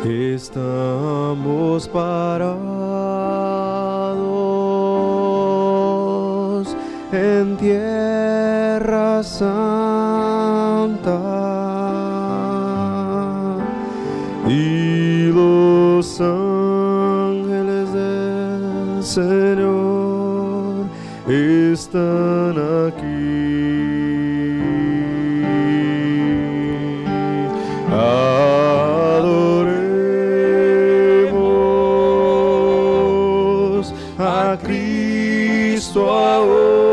Estamos parados en tierra santa y los ángeles del Señor están aquí. Adoremos a Cristo ahora.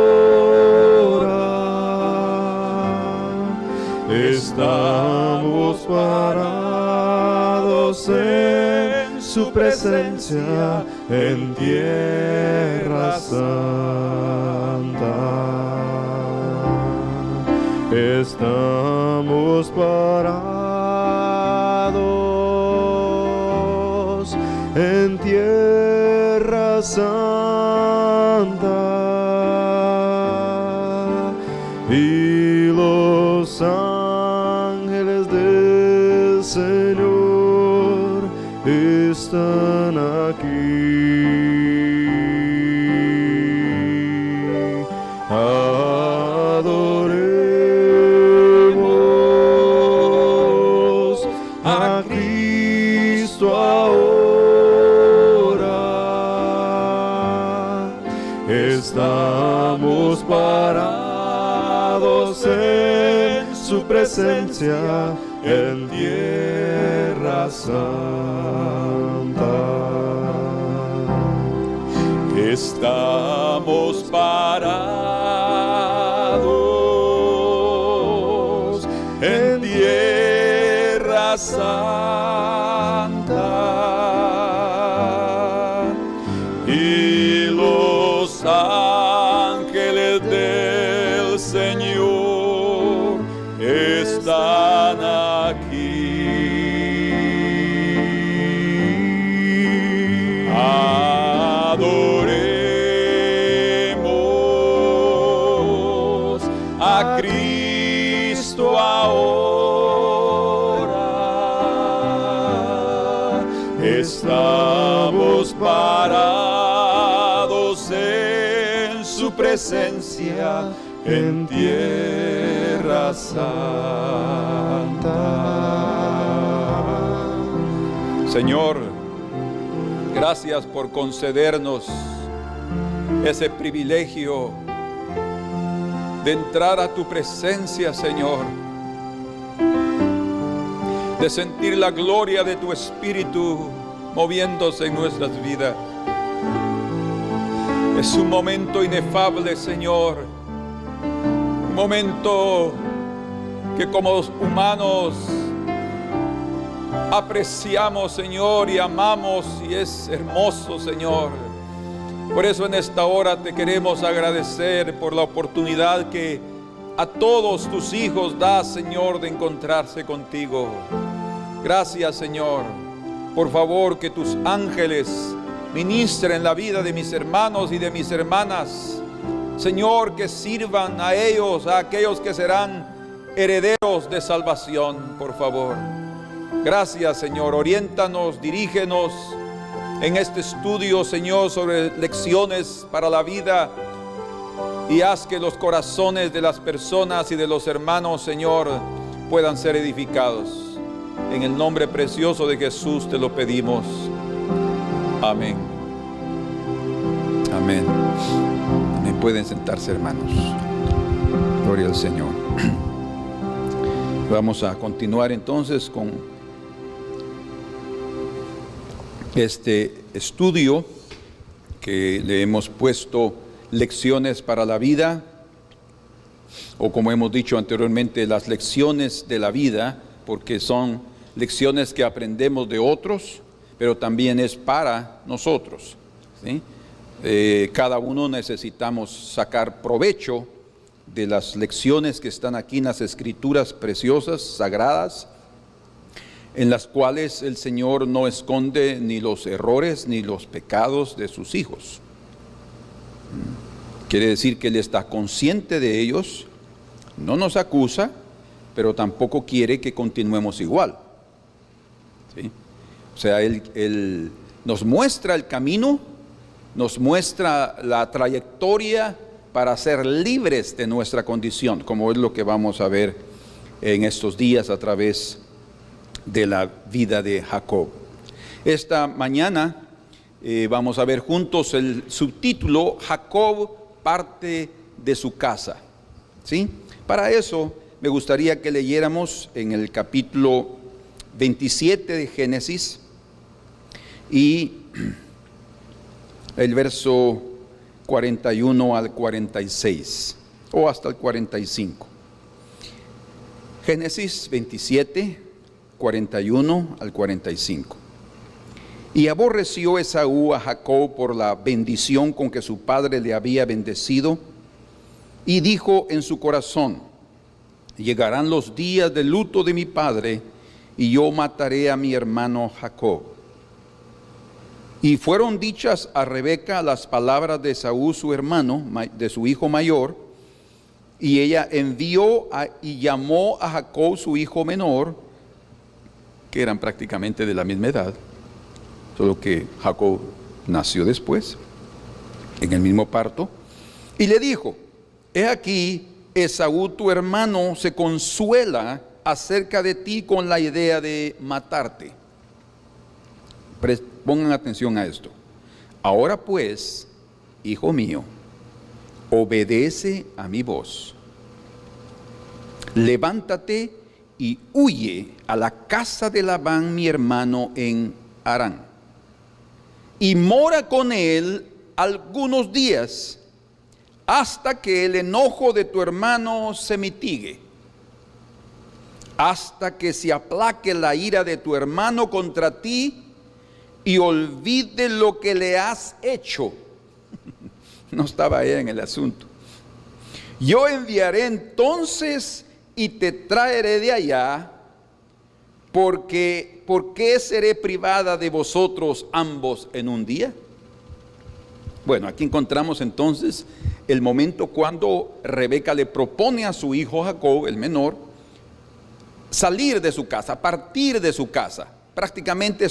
Estamos parados en su presencia en tierra santa. Estamos parados en tierra santa y los ángeles del Señor están aquí. Adoremos a Cristo ahora. Estamos parados en su presencia en tierra santa. Estamos parados en tierra santa y los ángeles del Señor están aquí. Adoremos a Cristo ahora. Estamos parados en su presencia en tierra santa. Señor, gracias por concedernos ese privilegio de entrar a tu presencia, Señor, de sentir la gloria de tu Espíritu moviéndose en nuestras vidas. Es un momento inefable, Señor, un momento que como humanos apreciamos, Señor, y amamos, y es hermoso, Señor. Por eso en esta hora te queremos agradecer por la oportunidad que a todos tus hijos das, Señor, de encontrarse contigo. Gracias, Señor. Por favor, que tus ángeles ministren la vida de mis hermanos y de mis hermanas. Señor, que sirvan a ellos, a aquellos que serán herederos de salvación, por favor. Gracias, Señor. Oriéntanos, dirígenos en este estudio, Señor, sobre lecciones para la vida, y haz que los corazones de las personas y de los hermanos, Señor, puedan ser edificados. En el nombre precioso de Jesús te lo pedimos. Amén. Amén. Me pueden sentarse, hermanos. Gloria al Señor. Vamos a continuar entonces con este estudio que le hemos puesto lecciones para la vida, o como hemos dicho anteriormente, las lecciones de la vida, porque son lecciones que aprendemos de otros, pero también es para nosotros, ¿sí? Cada uno necesitamos sacar provecho de las lecciones que están aquí en las Escrituras preciosas, sagradas, en las cuales el Señor no esconde ni los errores ni los pecados de sus hijos. Quiere decir que Él está consciente de ellos, no nos acusa, pero tampoco quiere que continuemos igual, ¿sí? sea, Él nos muestra el camino, nos muestra la trayectoria para ser libres de nuestra condición, como es lo que vamos a ver en estos días a través de la vida de Jacob. Esta mañana vamos a ver juntos el subtítulo: Jacob parte de su casa. ¿Sí? Para eso me gustaría que leyéramos en el capítulo 27 de Génesis y el verso 41 al 46 o hasta el 45. Génesis 27, 41 al 45. Y aborreció Esaú a Jacob por la bendición con que su padre le había bendecido, y dijo en su corazón: llegarán los días de luto de mi padre, y yo mataré a mi hermano Jacob. Y fueron dichas a Rebeca las palabras de Esaú su hermano, de su hijo mayor, y ella envió y llamó a Jacob su hijo menor, que eran prácticamente de la misma edad, solo que Jacob nació después, en el mismo parto, y le dijo: he aquí, Esaú tu hermano se consuela acerca de ti con la idea de matarte. Pongan atención a esto. Ahora pues, hijo mío, obedece a mi voz. Levántate y huye a la casa de Labán mi hermano en Harán, y mora con él algunos días, hasta que el enojo de tu hermano se mitigue, hasta que se aplaque la ira de tu hermano contra ti y olvide lo que le has hecho. No estaba ella en el asunto. Yo enviaré entonces y te traeré de allá, porque ¿por qué seré privada de vosotros ambos en un día? Bueno, aquí encontramos entonces el momento cuando Rebeca le propone a su hijo Jacob, el menor, salir de su casa, partir de su casa. Prácticamente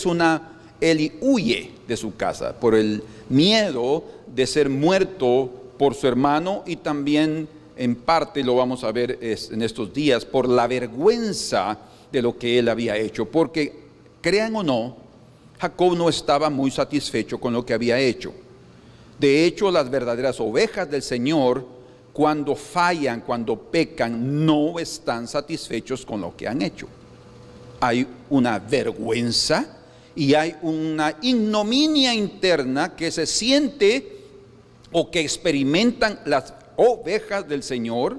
él huye de su casa por el miedo de ser muerto por su hermano, y también en parte lo vamos a ver en estos días por la vergüenza de lo que él había hecho, porque crean o no, Jacob no estaba muy satisfecho con lo que había hecho. De hecho, las verdaderas ovejas del Señor, cuando fallan, cuando pecan, no están satisfechos con lo que han hecho. Hay una vergüenza y hay una ignominia interna que se siente o que experimentan las ovejas del Señor,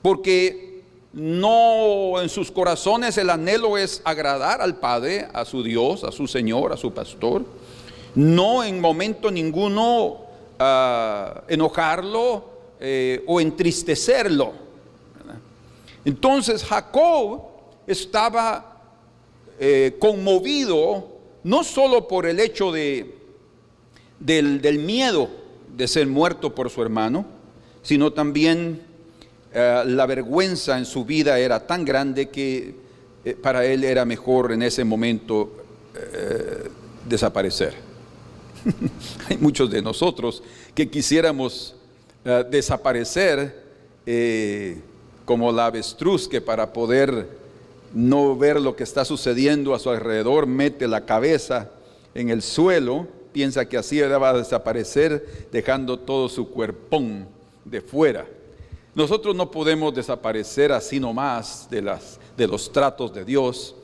porque no, en sus corazones el anhelo es agradar al Padre, a su Dios, a su Señor, a su pastor. No en momento ninguno enojarlo o entristecerlo. Entonces Jacob estaba conmovido, no solo por el hecho del miedo de ser muerto por su hermano, sino también la vergüenza en su vida era tan grande que para él era mejor en ese momento desaparecer. Hay muchos de nosotros que quisiéramos desaparecer como la avestruz, que para poder no ver lo que está sucediendo a su alrededor mete la cabeza en el suelo, piensa que así va a desaparecer dejando todo su cuerpón de fuera. Nosotros no podemos desaparecer así nomás de los tratos de Dios.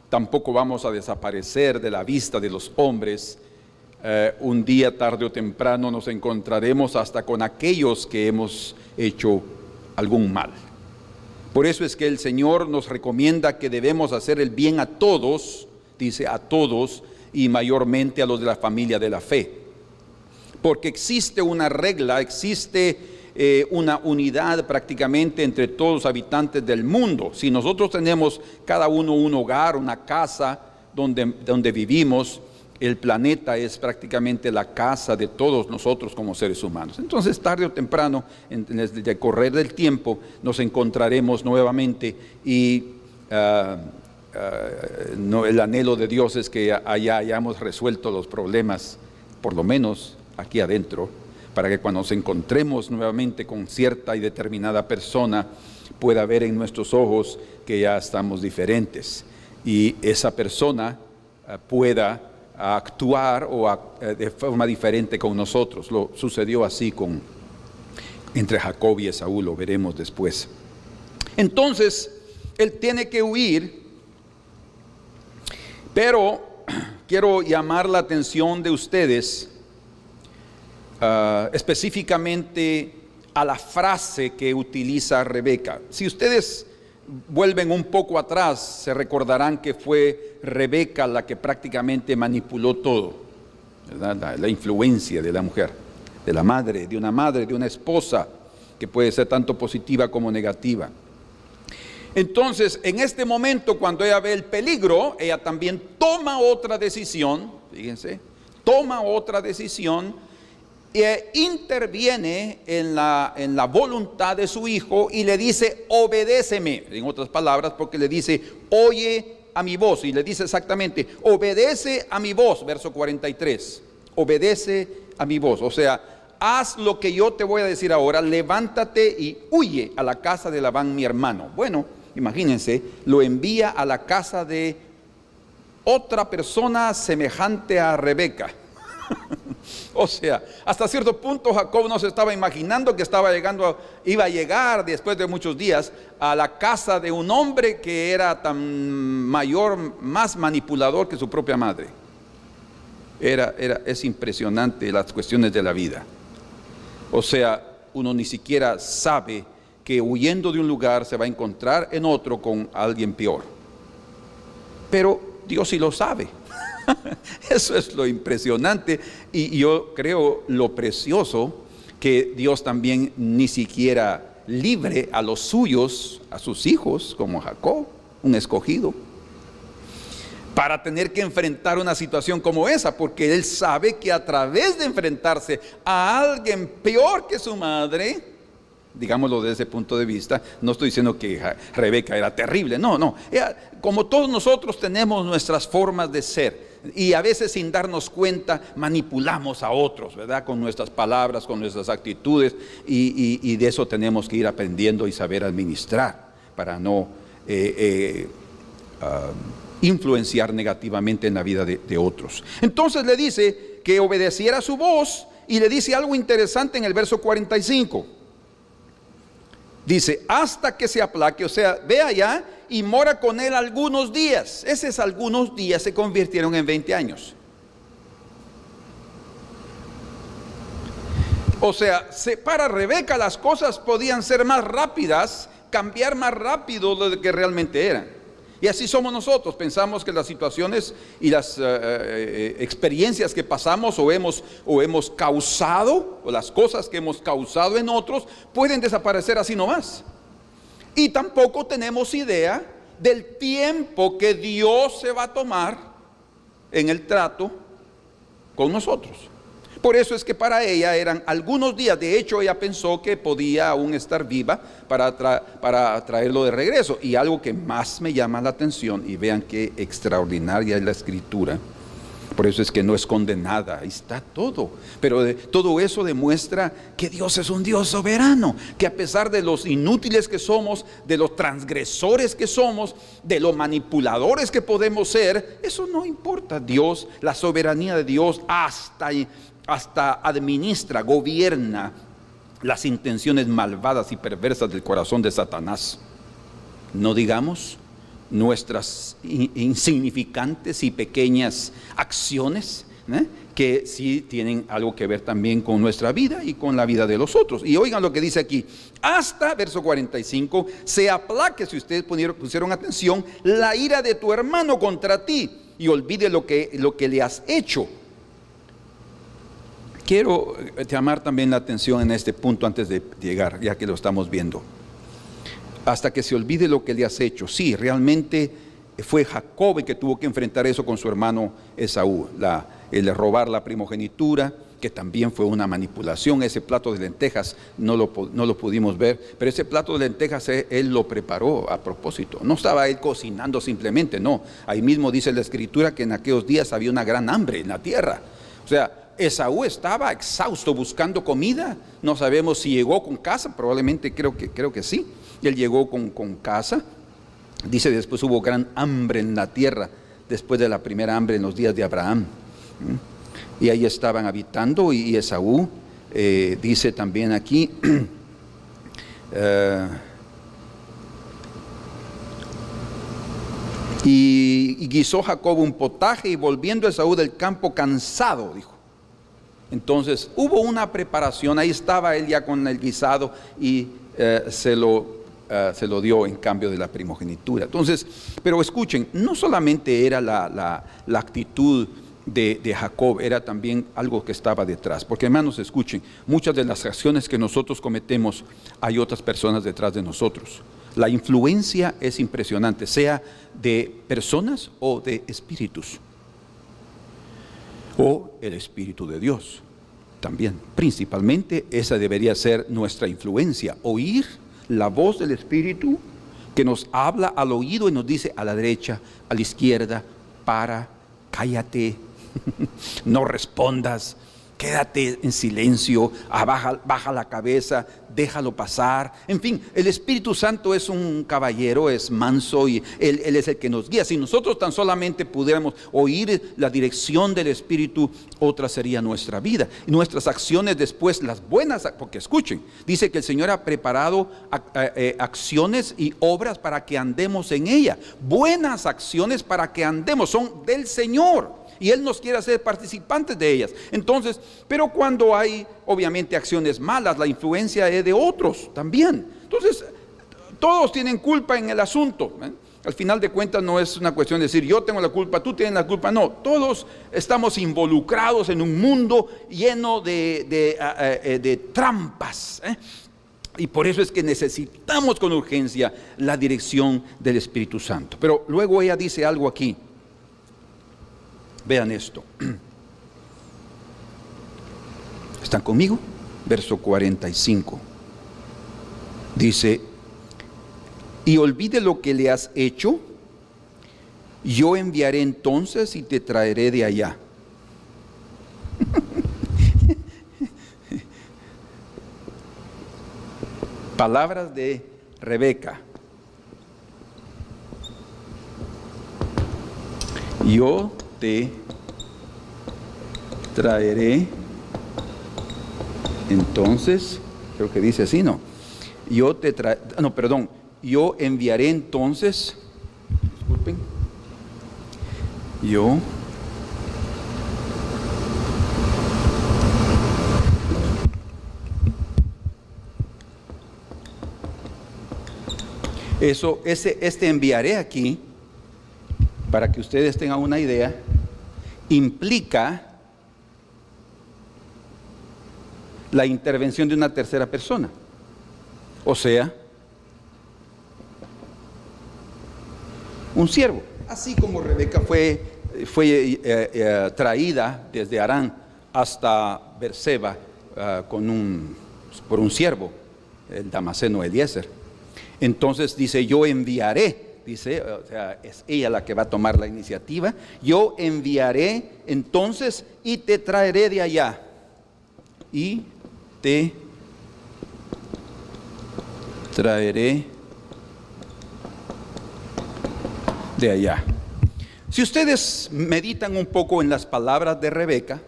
Tampoco vamos a desaparecer de la vista de los hombres. Un día, tarde o temprano, nos encontraremos hasta con aquellos que hemos hecho algún mal. Por eso es que el Señor nos recomienda que debemos hacer el bien a todos, dice a todos, y mayormente a los de la familia de la fe. Porque existe una regla, existe una unidad prácticamente entre todos los habitantes del mundo. Si nosotros tenemos cada uno un hogar, una casa donde vivimos, el planeta es prácticamente la casa de todos nosotros como seres humanos. Entonces, tarde o temprano, en el decorrer del tiempo, nos encontraremos nuevamente y no, el anhelo de Dios es que allá hayamos resuelto los problemas, por lo menos aquí adentro, para que cuando nos encontremos nuevamente con cierta y determinada persona, pueda ver en nuestros ojos que ya estamos diferentes y esa persona pueda actuar de forma diferente con nosotros. Lo sucedió así entre Jacob y Esaú, lo veremos después. Entonces, él tiene que huir, pero quiero llamar la atención de ustedes específicamente a la frase que utiliza Rebeca. Si ustedes vuelven un poco atrás, se recordarán que fue Rebeca la que prácticamente manipuló todo, ¿verdad? La influencia de la mujer, de la madre, de una esposa, que puede ser tanto positiva como negativa. Entonces, en este momento, cuando ella ve el peligro, ella también toma otra decisión, fíjense, toma otra decisión e interviene en la voluntad de su hijo y le dice, obedéceme, en otras palabras, porque le dice, oye a mi voz, y le dice exactamente, obedece a mi voz, verso 43, obedece a mi voz, o sea, haz lo que yo te voy a decir ahora, levántate y huye a la casa de Labán mi hermano. Bueno, imagínense, lo envía a la casa de otra persona semejante a Rebeca. O sea, hasta cierto punto Jacob no se estaba imaginando que iba a llegar después de muchos días a la casa de un hombre que era tan más manipulador que su propia madre. Es impresionante las cuestiones de la vida. O sea, uno ni siquiera sabe que huyendo de un lugar se va a encontrar en otro con alguien peor. Pero Dios sí lo sabe. Eso es lo impresionante y yo creo lo precioso, que Dios también ni siquiera libre a los suyos, a sus hijos, como Jacob, un escogido, para tener que enfrentar una situación como esa, porque él sabe que a través de enfrentarse a alguien peor que su madre, digámoslo desde ese punto de vista, no estoy diciendo que Rebeca era terrible, no, ella, como todos nosotros tenemos nuestras formas de ser, y a veces sin darnos cuenta manipulamos a otros, ¿verdad? Con nuestras palabras, con nuestras actitudes, y de eso tenemos que ir aprendiendo y saber administrar para no influenciar negativamente en la vida de otros. Entonces le dice que obedeciera su voz, y le dice algo interesante en el verso 45. Dice, hasta que se aplaque, o sea, ve allá y mora con él algunos días. Esos algunos días se convirtieron en 20 años. O sea, para Rebeca las cosas podían ser más rápidas, cambiar más rápido de lo que realmente eran. Y así somos nosotros, pensamos que las situaciones y las experiencias que pasamos o hemos causado, o las cosas que hemos causado en otros, pueden desaparecer así nomás. Y tampoco tenemos idea del tiempo que Dios se va a tomar en el trato con nosotros. Por eso es que para ella eran algunos días. De hecho, ella pensó que podía aún estar viva para traerlo de regreso. Y algo que más me llama la atención, y vean qué extraordinaria es la escritura, por eso es que no esconde nada, ahí está todo. Pero todo eso demuestra que Dios es un Dios soberano, que a pesar de los inútiles que somos, de los transgresores que somos, de los manipuladores que podemos ser, eso no importa. Dios, la soberanía de Dios hasta administra, gobierna las intenciones malvadas y perversas del corazón de Satanás. No digamos nuestras insignificantes y pequeñas acciones, que sí tienen algo que ver también con nuestra vida y con la vida de los otros. Y oigan lo que dice aquí, hasta verso 45, se aplaque, si ustedes pusieron atención, la ira de tu hermano contra ti, y olvide lo que le has hecho. Quiero llamar también la atención en este punto antes de llegar, ya que lo estamos viendo. Hasta que se olvide lo que le has hecho. Sí, realmente fue Jacob el que tuvo que enfrentar eso con su hermano Esaú, el robar la primogenitura que también fue una manipulación. Ese plato de lentejas no lo pudimos ver, pero ese plato de lentejas él lo preparó a propósito. No estaba él cocinando simplemente, no. Ahí mismo dice la Escritura que en aquellos días había una gran hambre en la tierra. O sea, Esaú estaba exhausto buscando comida. No sabemos si llegó con casa, probablemente creo que sí. Él llegó con casa. Dice después hubo gran hambre en la tierra, después de la primera hambre en los días de Abraham. Y ahí estaban habitando, y Esaú, dice también aquí, y guisó Jacob un potaje, y volviendo Esaú del campo cansado, dijo. Entonces hubo una preparación, ahí estaba él ya con el guisado, y se lo dio en cambio de la primogenitura. Entonces, pero escuchen, no solamente era la actitud de Jacob, era también algo que estaba detrás. Porque hermanos, escuchen, muchas de las acciones que nosotros cometemos, hay otras personas detrás de nosotros. La influencia es impresionante, sea de personas o de espíritus, o el Espíritu de Dios también. Principalmente esa debería ser nuestra influencia, oír la voz del Espíritu que nos habla al oído y nos dice a la derecha, a la izquierda, para, cállate, no respondas, quédate en silencio, baja la cabeza, déjalo pasar. En fin, el Espíritu Santo es un caballero, es manso, y Él es el que nos guía. Si nosotros tan solamente pudiéramos oír la dirección del Espíritu, otra sería nuestra vida. Nuestras acciones después, las buenas, porque escuchen, dice que el Señor ha preparado acciones y obras para que andemos en ella. Buenas acciones para que andemos, son del Señor. Y Él nos quiere hacer participantes de ellas. Entonces, pero cuando hay obviamente acciones malas, la influencia es de otros también. Entonces, todos tienen culpa en el asunto. Al final de cuentas no es una cuestión de decir yo tengo la culpa, tú tienes la culpa. No, todos estamos involucrados en un mundo lleno de trampas. Y por eso es que necesitamos con urgencia la dirección del Espíritu Santo. Pero luego ella dice algo aquí. Vean esto. ¿Están conmigo? Verso 45. Dice, y olvide lo que le has hecho, yo enviaré entonces y te traeré de allá. Palabras de Rebeca. Yo te traeré entonces, creo que dice así, ¿no? Yo enviaré entonces, disculpen, este enviaré aquí, para que ustedes tengan una idea, implica la intervención de una tercera persona. O sea, un siervo. Así como Rebeca fue traída desde Harán hasta Berseba por un siervo, el damaseno Eliezer. Entonces dice, yo enviaré. Dice, o sea, es ella la que va a tomar la iniciativa. Yo enviaré entonces y te traeré de allá. Y te traeré de allá. Si ustedes meditan un poco en las palabras de Rebeca,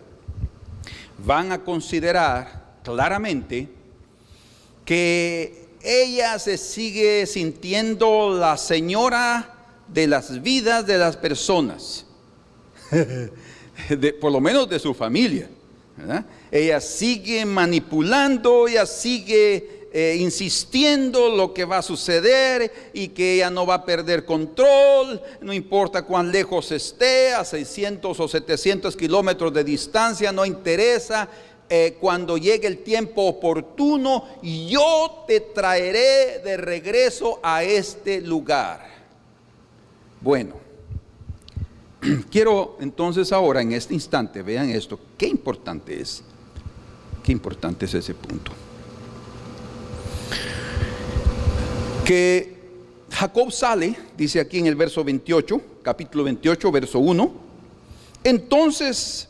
van a considerar claramente que ella se sigue sintiendo la señora de las vidas de las personas, por lo menos de su familia, ¿verdad? Ella sigue manipulando, ella sigue insistiendo lo que va a suceder y que ella no va a perder control, no importa cuán lejos esté, a 600 o 700 kilómetros de distancia, no interesa. Cuando llegue el tiempo oportuno, yo te traeré de regreso a este lugar. Bueno, quiero entonces ahora en este instante, vean esto, qué importante es. Qué importante es ese punto. Que Jacob sale, dice aquí en el verso 28, capítulo 28, verso 1. Entonces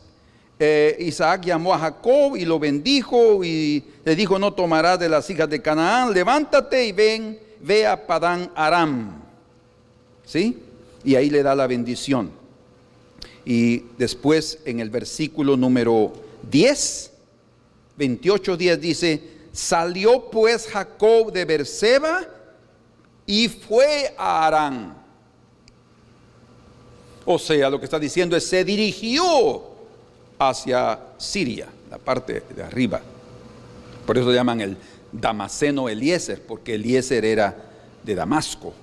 Isaac llamó a Jacob y lo bendijo y le dijo: no tomarás de las hijas de Canaán, levántate y ve a Padán Aram. ¿Sí? Y ahí le da la bendición. Y después en el versículo número 10, 28:10 dice: salió pues Jacob de Beerseba y fue a Harán. O sea, lo que está diciendo es: se dirigió hacia Siria, la parte de arriba. Por eso llaman el Damaseno Eliezer, porque Eliezer era de Damasco.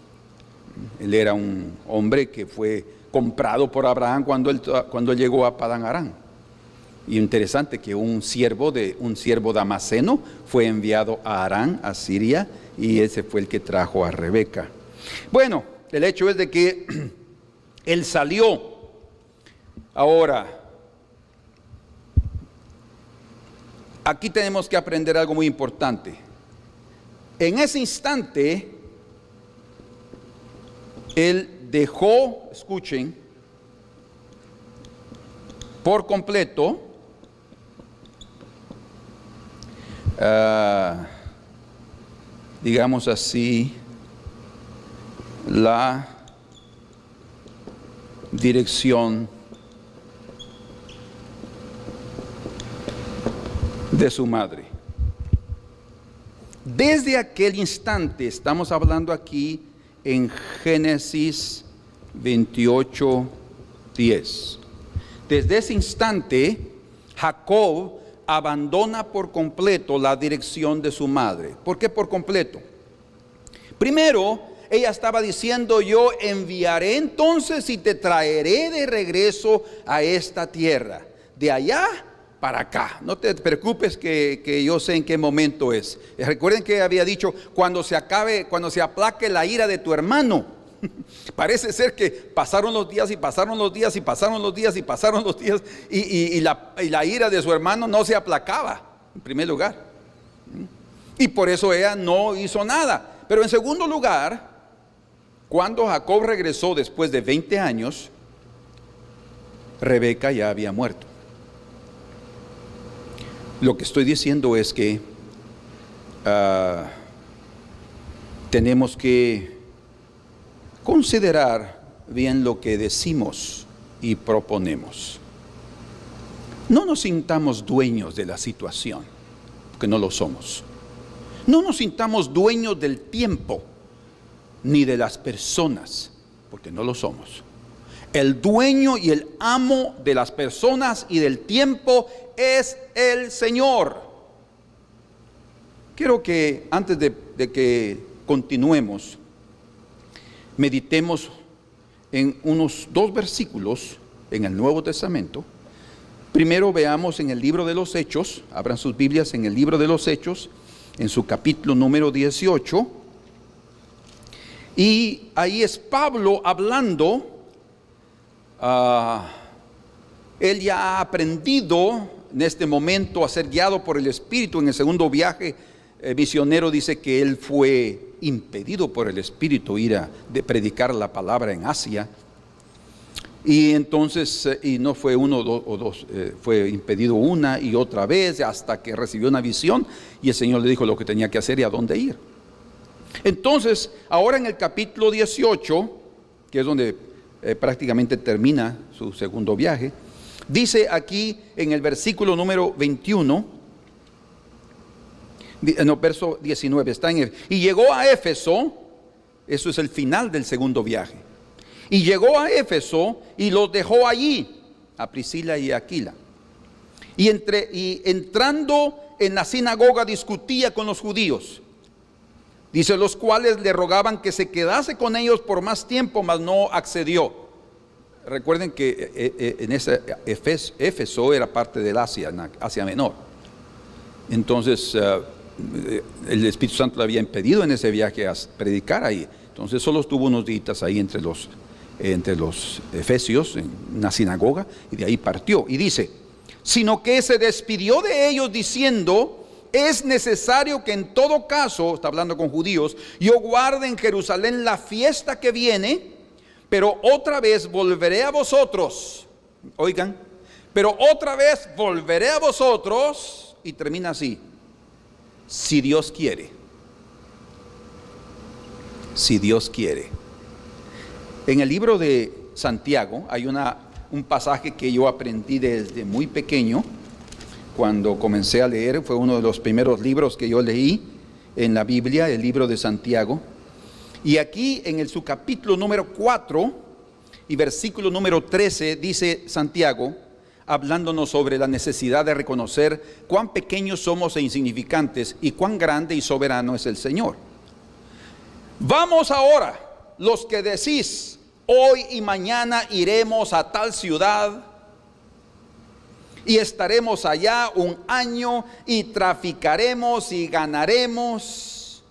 Él era un hombre que fue comprado por Abraham cuando él llegó a Padán Aram. Y interesante que un siervo damaseno fue enviado a Harán, a Siria, y ese fue el que trajo a Rebeca. Bueno, el hecho es de que él salió. Ahora, aquí tenemos que aprender algo muy importante. En ese instante, él dejó, escuchen, por completo, digamos así, la dirección de su madre. Desde aquel instante, estamos hablando aquí en Génesis 28:10. Desde ese instante, Jacob abandona por completo la dirección de su madre. ¿Por qué por completo? Primero, ella estaba diciendo: yo enviaré entonces y te traeré de regreso a esta tierra, de allá para acá. No te preocupes que yo sé en qué momento es. Recuerden que había dicho: cuando se aplaque la ira de tu hermano. Parece ser que pasaron los días y pasaron los días y pasaron los días y pasaron los días y la ira de su hermano no se aplacaba, en primer lugar. Y por eso ella no hizo nada. Pero en segundo lugar, cuando Jacob regresó después de 20 años, Rebeca ya había muerto. Lo que estoy diciendo es que tenemos que considerar bien lo que decimos y proponemos. No nos sintamos dueños de la situación, porque no lo somos. No nos sintamos dueños del tiempo, ni de las personas, porque no lo somos. El dueño y el amo de las personas y del tiempo es el Señor. Quiero que antes de que continuemos, meditemos en unos 2 versículos en el Nuevo Testamento. Primero veamos en el libro de los Hechos, abran sus Biblias en el libro de los Hechos, en su capítulo número 18. Y ahí es Pablo hablando. Él ya ha aprendido en este momento a ser guiado por el Espíritu. En el segundo viaje misionero dice que él fue impedido por el Espíritu ir a predicar la palabra en Asia. Y entonces, y no fue uno o dos, fue impedido una y otra vez, hasta que recibió una visión y el Señor le dijo lo que tenía que hacer y a dónde ir. Entonces, ahora en el capítulo 18, que es donde prácticamente termina su segundo viaje, dice aquí en el versículo número 21, verso 19, está en él. Y llegó a Éfeso, eso es el final del segundo viaje. Y llegó a Éfeso y los dejó allí, a Priscila y Aquila. Y entrando en la sinagoga discutía con los judíos. Dice, los cuales le rogaban que se quedase con ellos por más tiempo, mas no accedió. Recuerden que en Éfeso era parte del Asia Menor. Entonces el Espíritu Santo le había impedido en ese viaje a predicar ahí. Entonces solo estuvo unos días ahí entre los efesios, en una sinagoga, y de ahí partió. Y dice, sino que se despidió de ellos diciendo: es necesario que en todo caso, está hablando con judíos, yo guarde en Jerusalén la fiesta que viene, pero otra vez volveré a vosotros. Oigan, pero otra vez volveré a vosotros, y termina así: si Dios quiere. Si Dios quiere. En el libro de Santiago hay un pasaje que yo aprendí desde muy pequeño. Cuando comencé a leer, fue uno de los primeros libros que yo leí en la Biblia, el libro de Santiago. Y aquí en su capítulo número 4 y versículo número 13 dice Santiago, hablándonos sobre la necesidad de reconocer cuán pequeños somos e insignificantes y cuán grande y soberano es el Señor. Vamos ahora, los que decís: hoy y mañana iremos a tal ciudad y estaremos allá un año y traficaremos y ganaremos,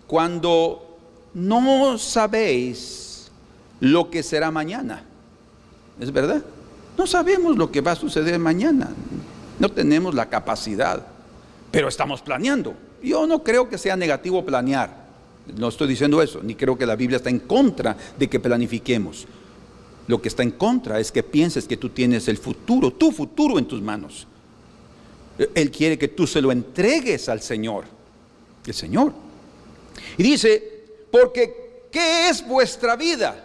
cuando no sabéis lo que será mañana. ¿Es verdad? No sabemos lo que va a suceder mañana. No tenemos la capacidad, pero estamos planeando. Yo no creo que sea negativo planear. No estoy diciendo eso, ni creo que la Biblia está en contra de que planifiquemos. Lo que está en contra es que pienses que tú tienes el futuro, tu futuro en tus manos. Él quiere que tú se lo entregues al Señor, el Señor. Y dice: porque ¿qué es vuestra vida?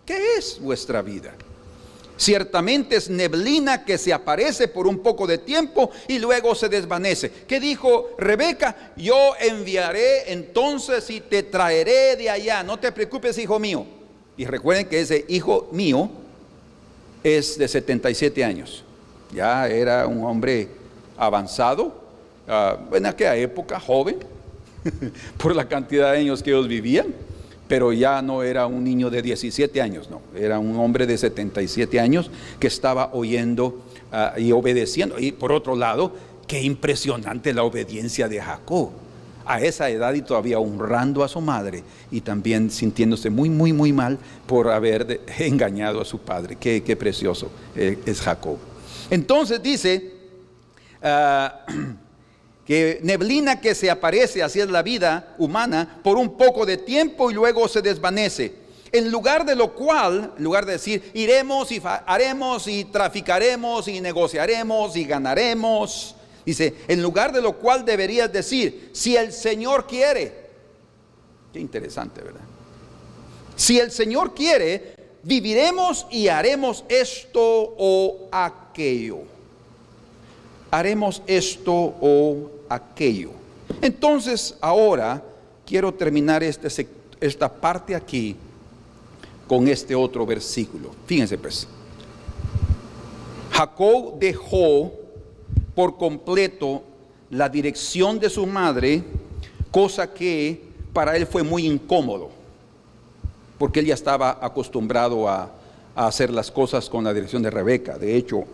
¿Qué es vuestra vida? Ciertamente es neblina que se aparece por un poco de tiempo y luego se desvanece. ¿Qué dijo Rebeca? Yo enviaré entonces y te traeré de allá. No te preocupes, hijo mío. Y recuerden que ese hijo mío es de 77 años. Ya era un hombre avanzado, en aquella época joven, por la cantidad de años que ellos vivían. Pero ya no era un niño de 17 años, no. Era un hombre de 77 años que estaba oyendo y obedeciendo. Y por otro lado, qué impresionante la obediencia de Jacob. A esa edad y todavía honrando a su madre y también sintiéndose muy, muy, muy mal por haber engañado a su padre. Qué precioso es Jacob. Entonces dice que neblina que se aparece, así es la vida humana, por un poco de tiempo y luego se desvanece. En lugar de lo cual, en lugar de decir iremos y haremos y traficaremos y negociaremos y ganaremos, dice: en lugar de lo cual deberías decir: si el Señor quiere. Qué interesante, ¿verdad? Si el Señor quiere, viviremos y haremos esto o aquello. Haremos esto o aquello. Entonces ahora quiero terminar esta parte aquí con este otro versículo. Fíjense pues, Jacob dejó por completo la dirección de su madre, cosa que para él fue muy incómodo, porque él ya estaba acostumbrado a hacer las cosas con la dirección de Rebeca. De hecho,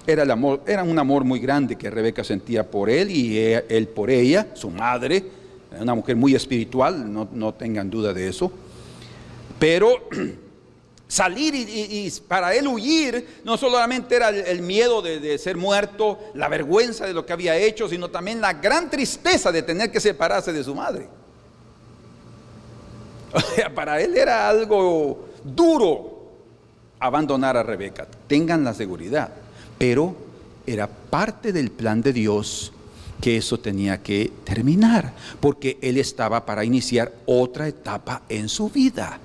era un amor muy grande que Rebeca sentía por él y él por ella, su madre, una mujer muy espiritual, no tengan duda de eso. Pero salir y para él huir, no solamente era el miedo de ser muerto, la vergüenza de lo que había hecho, sino también la gran tristeza de tener que separarse de su madre. O sea, para él era algo duro abandonar a Rebeca, tengan la seguridad. Pero era parte del plan de Dios que eso tenía que terminar, porque él estaba para iniciar otra etapa en su vida.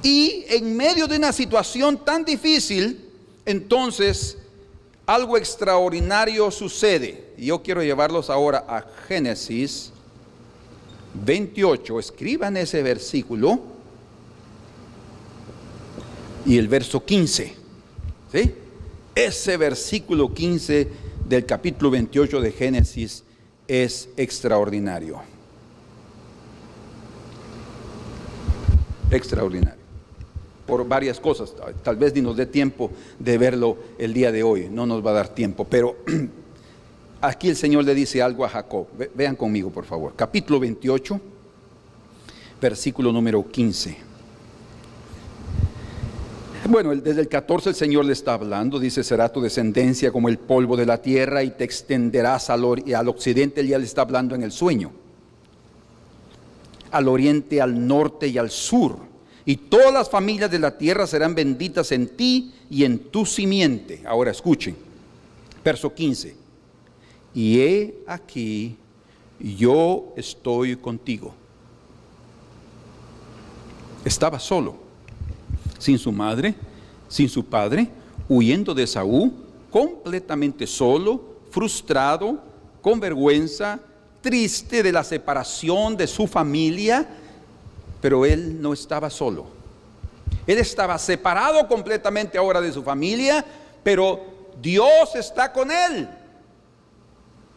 Y en medio de una situación tan difícil, entonces algo extraordinario sucede. Y yo quiero llevarlos ahora a Génesis 28. Escriban ese versículo y el verso 15. ¿Sí? Ese versículo 15 del capítulo 28 de Génesis es extraordinario. Extraordinario. Por varias cosas. Tal vez ni nos dé tiempo de verlo el día de hoy. No nos va a dar tiempo. Pero aquí el Señor le dice algo a Jacob. Vean conmigo, por favor. Capítulo 28, versículo número 15. Bueno, desde el 14 el Señor le está hablando, dice, será tu descendencia como el polvo de la tierra y te extenderás al occidente. Él ya le está hablando en el sueño. Al oriente, al norte y al sur. Y todas las familias de la tierra serán benditas en ti y en tu simiente. Ahora escuchen, verso 15. Y he aquí, yo estoy contigo. Estaba solo, sin su madre, sin su padre, huyendo de Esaú, completamente solo, frustrado, con vergüenza, triste de la separación de su familia, pero él no estaba solo. Él estaba separado completamente ahora de su familia, pero Dios está con él.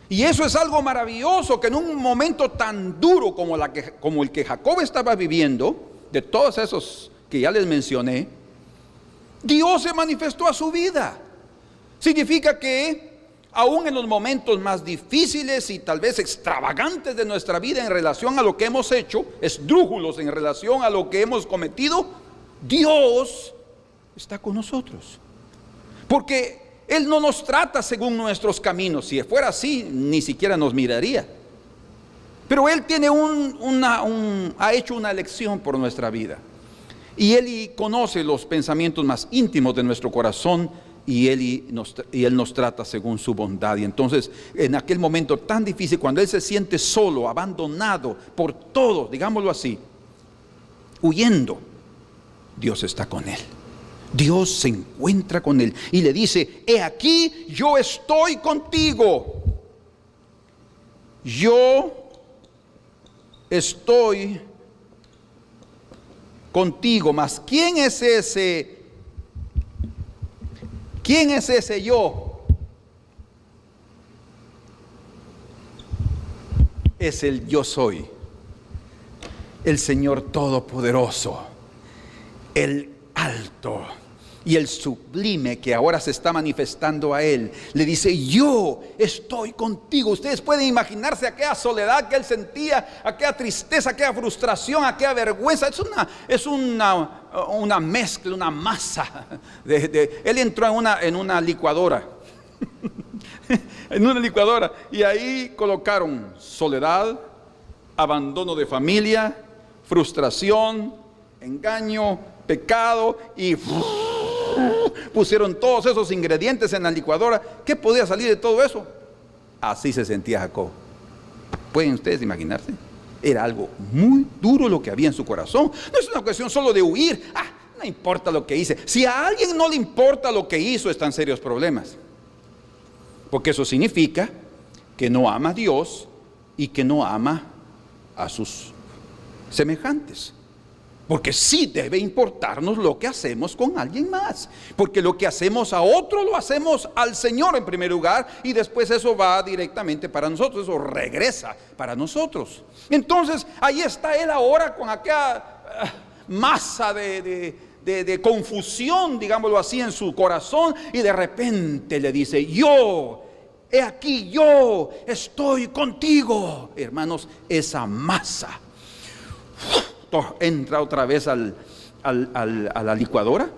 Y eso es algo maravilloso, que en un momento tan duro como el que Jacob estaba viviendo, de todos esos que ya les mencioné, Dios se manifestó a su vida. Significa que aún en los momentos más difíciles y tal vez extravagantes de nuestra vida en relación a lo que hemos hecho, esdrújulos en relación a lo que hemos cometido, Dios está con nosotros. Porque Él no nos trata según nuestros caminos. Si fuera así, ni siquiera nos miraría. Pero Él tiene ha hecho una elección por nuestra vida. Y Él conoce los pensamientos más íntimos de nuestro corazón. Y Él nos trata según su bondad. Y entonces, en aquel momento tan difícil, cuando Él se siente solo, abandonado por todos, digámoslo así, huyendo, Dios está con Él. Dios se encuentra con Él y le dice: he aquí, yo estoy contigo. Yo estoy contigo. Mas ¿quién es ese? ¿Quién es ese yo? Es el yo soy, el Señor Todopoderoso, el alto y el sublime, que ahora se está manifestando a Él. Le dice: yo estoy contigo. Ustedes pueden imaginarse aquella soledad que Él sentía, aquella tristeza, aquella frustración, aquella vergüenza. Es una mezcla, una masa. Él entró en una licuadora. En una licuadora. Y ahí colocaron soledad, abandono de familia, frustración, engaño, pecado, y pusieron todos esos ingredientes en la licuadora. ¿Qué podía salir de todo eso? Así se sentía Jacob. ¿Pueden ustedes imaginarse? Era algo muy duro lo que había en su corazón. No es una cuestión solo de huir. No importa lo que hice. Si a alguien no le importa lo que hizo, están serios problemas. Porque eso significa que no ama a Dios y que no ama a sus semejantes. Porque sí debe importarnos lo que hacemos con alguien más. Porque lo que hacemos a otro lo hacemos al Señor en primer lugar, y después eso va directamente para nosotros, eso regresa para nosotros. Entonces ahí está él ahora con aquella masa de confusión, digámoslo así, en su corazón, y de repente le dice: yo, he aquí, yo estoy contigo. Hermanos, esa masa entra otra vez a la licuadora,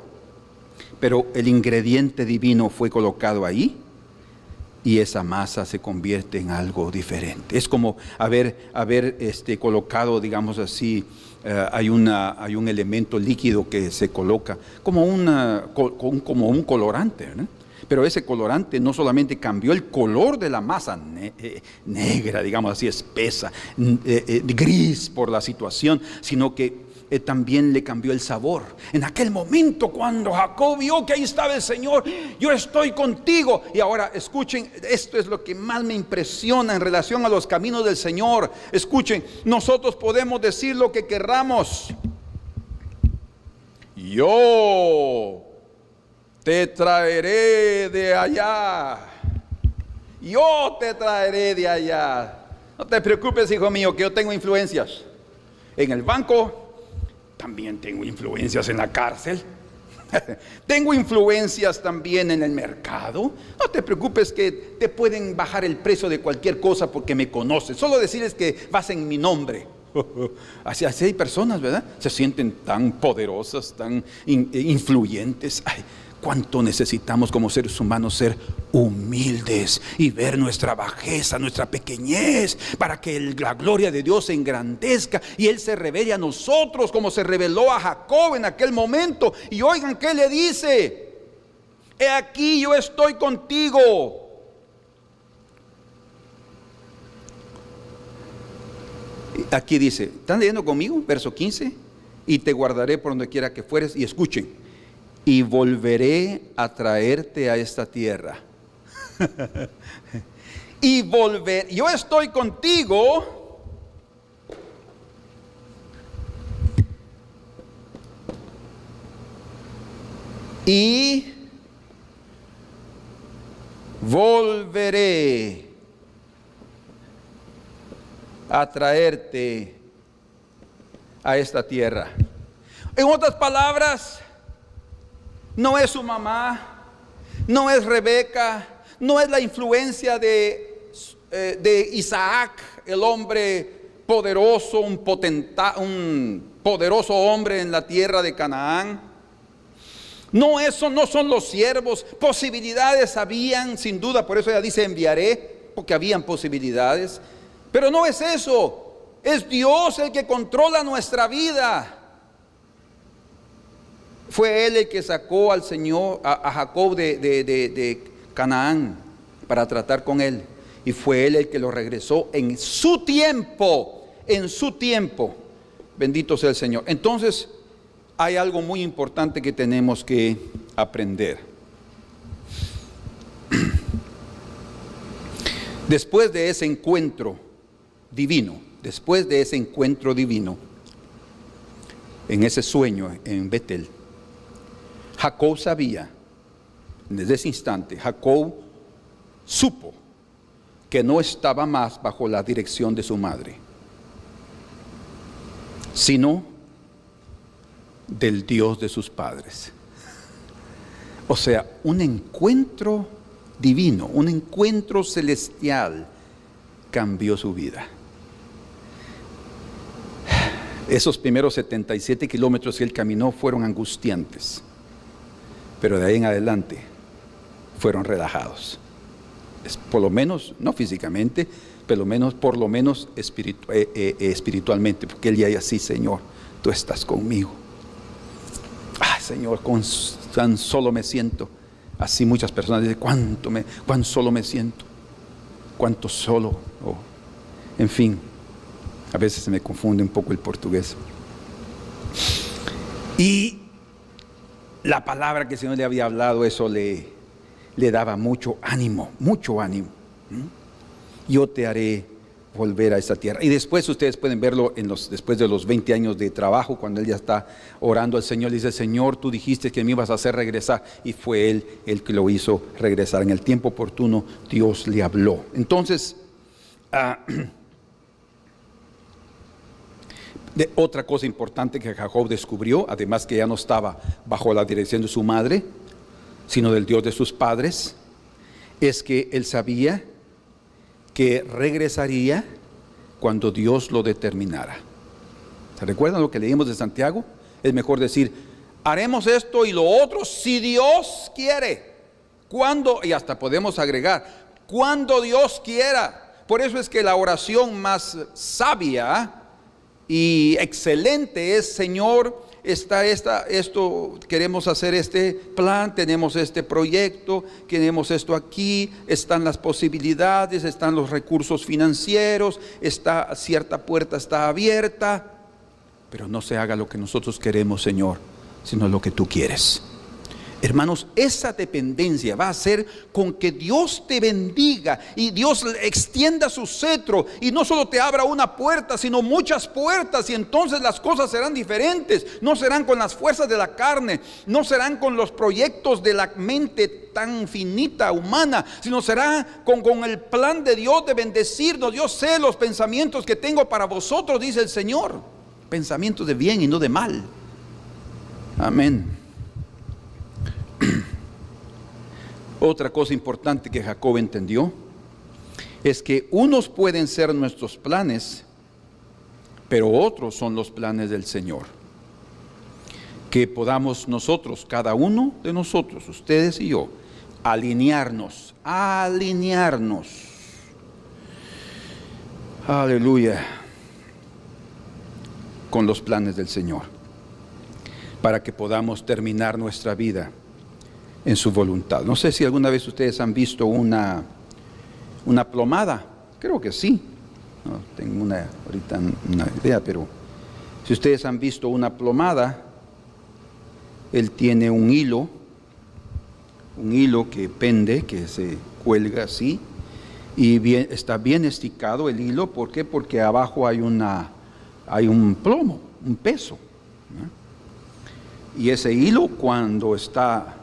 pero el ingrediente divino fue colocado ahí, y esa masa se convierte en algo diferente. Es como haber colocado, digamos así, hay un elemento líquido que se coloca como un colorante, ¿no? Pero ese colorante no solamente cambió el color de la masa negra, digamos así, espesa, gris por la situación, sino que también le cambió el sabor. En aquel momento, cuando Jacob vio que ahí estaba el Señor: yo estoy contigo. Y ahora escuchen, esto es lo que más me impresiona en relación a los caminos del Señor. Escuchen, nosotros podemos decir lo que querramos. Yo te traeré de allá. Yo te traeré de allá. No te preocupes, hijo mío, que yo tengo influencias. En el banco también tengo influencias, en la cárcel tengo influencias también en el mercado. No te preocupes, que te pueden bajar el precio de cualquier cosa porque me conoces. Solo decirles que vas en mi nombre. Así hay personas, ¿verdad? Se sienten tan poderosas, tan influyentes. Ay, cuánto necesitamos como seres humanos ser humildes y ver nuestra bajeza, nuestra pequeñez, para que la gloria de Dios se engrandezca y Él se revele a nosotros como se reveló a Jacob en aquel momento. Y oigan qué le dice: he aquí, yo estoy contigo. Aquí dice, ¿están leyendo conmigo? Verso 15. Y te guardaré por donde quiera que fueres. Y escuchen: y volveré a traerte a esta tierra. Yo estoy contigo. Y volveré a traerte a esta tierra. En otras palabras, no es su mamá, no es Rebeca, no es la influencia de Isaac, el hombre poderoso, un poderoso hombre en la tierra de Canaán. No, eso no son los siervos. Posibilidades habían, sin duda, por eso ella dice enviaré, porque habían posibilidades. Pero no es eso, es Dios el que controla nuestra vida. Fue Él el que sacó al Señor, a Jacob de Canaán para tratar con él. Y fue Él el que lo regresó en su tiempo, en su tiempo. Bendito sea el Señor. Entonces, hay algo muy importante que tenemos que aprender. Después de ese encuentro divino, en ese sueño en Betel, Jacob sabía, desde ese instante, Jacob supo que no estaba más bajo la dirección de su madre, sino del Dios de sus padres. O sea, un encuentro divino, un encuentro celestial cambió su vida. Esos primeros 77 kilómetros que él caminó fueron angustiantes, pero de ahí en adelante fueron relajados. Por lo menos, no físicamente, pero por lo menos espiritualmente, porque él ya es así: Señor, tú estás conmigo. Señor, tan solo me siento. Así muchas personas dicen: cuán solo me siento, cuánto solo. En fin, a veces se me confunde un poco el portugués. Y la palabra que el Señor le había hablado, eso le daba mucho ánimo, mucho ánimo. Yo te haré volver a esta tierra. Y después ustedes pueden verlo después de los 20 años de trabajo, cuando él ya está orando al Señor, dice: Señor, tú dijiste que me ibas a hacer regresar, y fue él el que lo hizo regresar. En el tiempo oportuno Dios le habló. Entonces, otra cosa importante que Jacob descubrió, además que ya no estaba bajo la dirección de su madre, sino del Dios de sus padres, es que él sabía que regresaría cuando Dios lo determinara. ¿Se recuerdan lo que leímos de Santiago? Es mejor decir: haremos esto y lo otro si Dios quiere. Cuando, y hasta podemos agregar, cuando Dios quiera. Por eso es que la oración más sabia y excelente es: Señor, esto, queremos hacer este plan, tenemos este proyecto, queremos esto aquí, están las posibilidades, están los recursos financieros, cierta puerta está abierta, pero no se haga lo que nosotros queremos, Señor, sino lo que tú quieres. Hermanos, esa dependencia va a ser con que Dios te bendiga y Dios extienda su cetro y no solo te abra una puerta, sino muchas puertas, y entonces las cosas serán diferentes. No serán con las fuerzas de la carne, no serán con los proyectos de la mente tan finita, humana, sino será con el plan de Dios de bendecirnos. Yo sé los pensamientos que tengo para vosotros, dice el Señor, pensamientos de bien y no de mal. Amén. Otra cosa importante que Jacob entendió es que unos pueden ser nuestros planes, pero otros son los planes del Señor. Que podamos nosotros, cada uno de nosotros, ustedes y yo, alinearnos, aleluya, con los planes del Señor, para que podamos terminar nuestra vida en su voluntad. No sé si alguna vez ustedes han visto una plomada, creo que sí, no tengo ahorita una idea, pero si ustedes han visto una plomada, él tiene un hilo que pende, que se cuelga así, y está bien esticado el hilo. ¿Por qué? Porque abajo hay un plomo, un peso, ¿no? Y ese hilo, cuando está,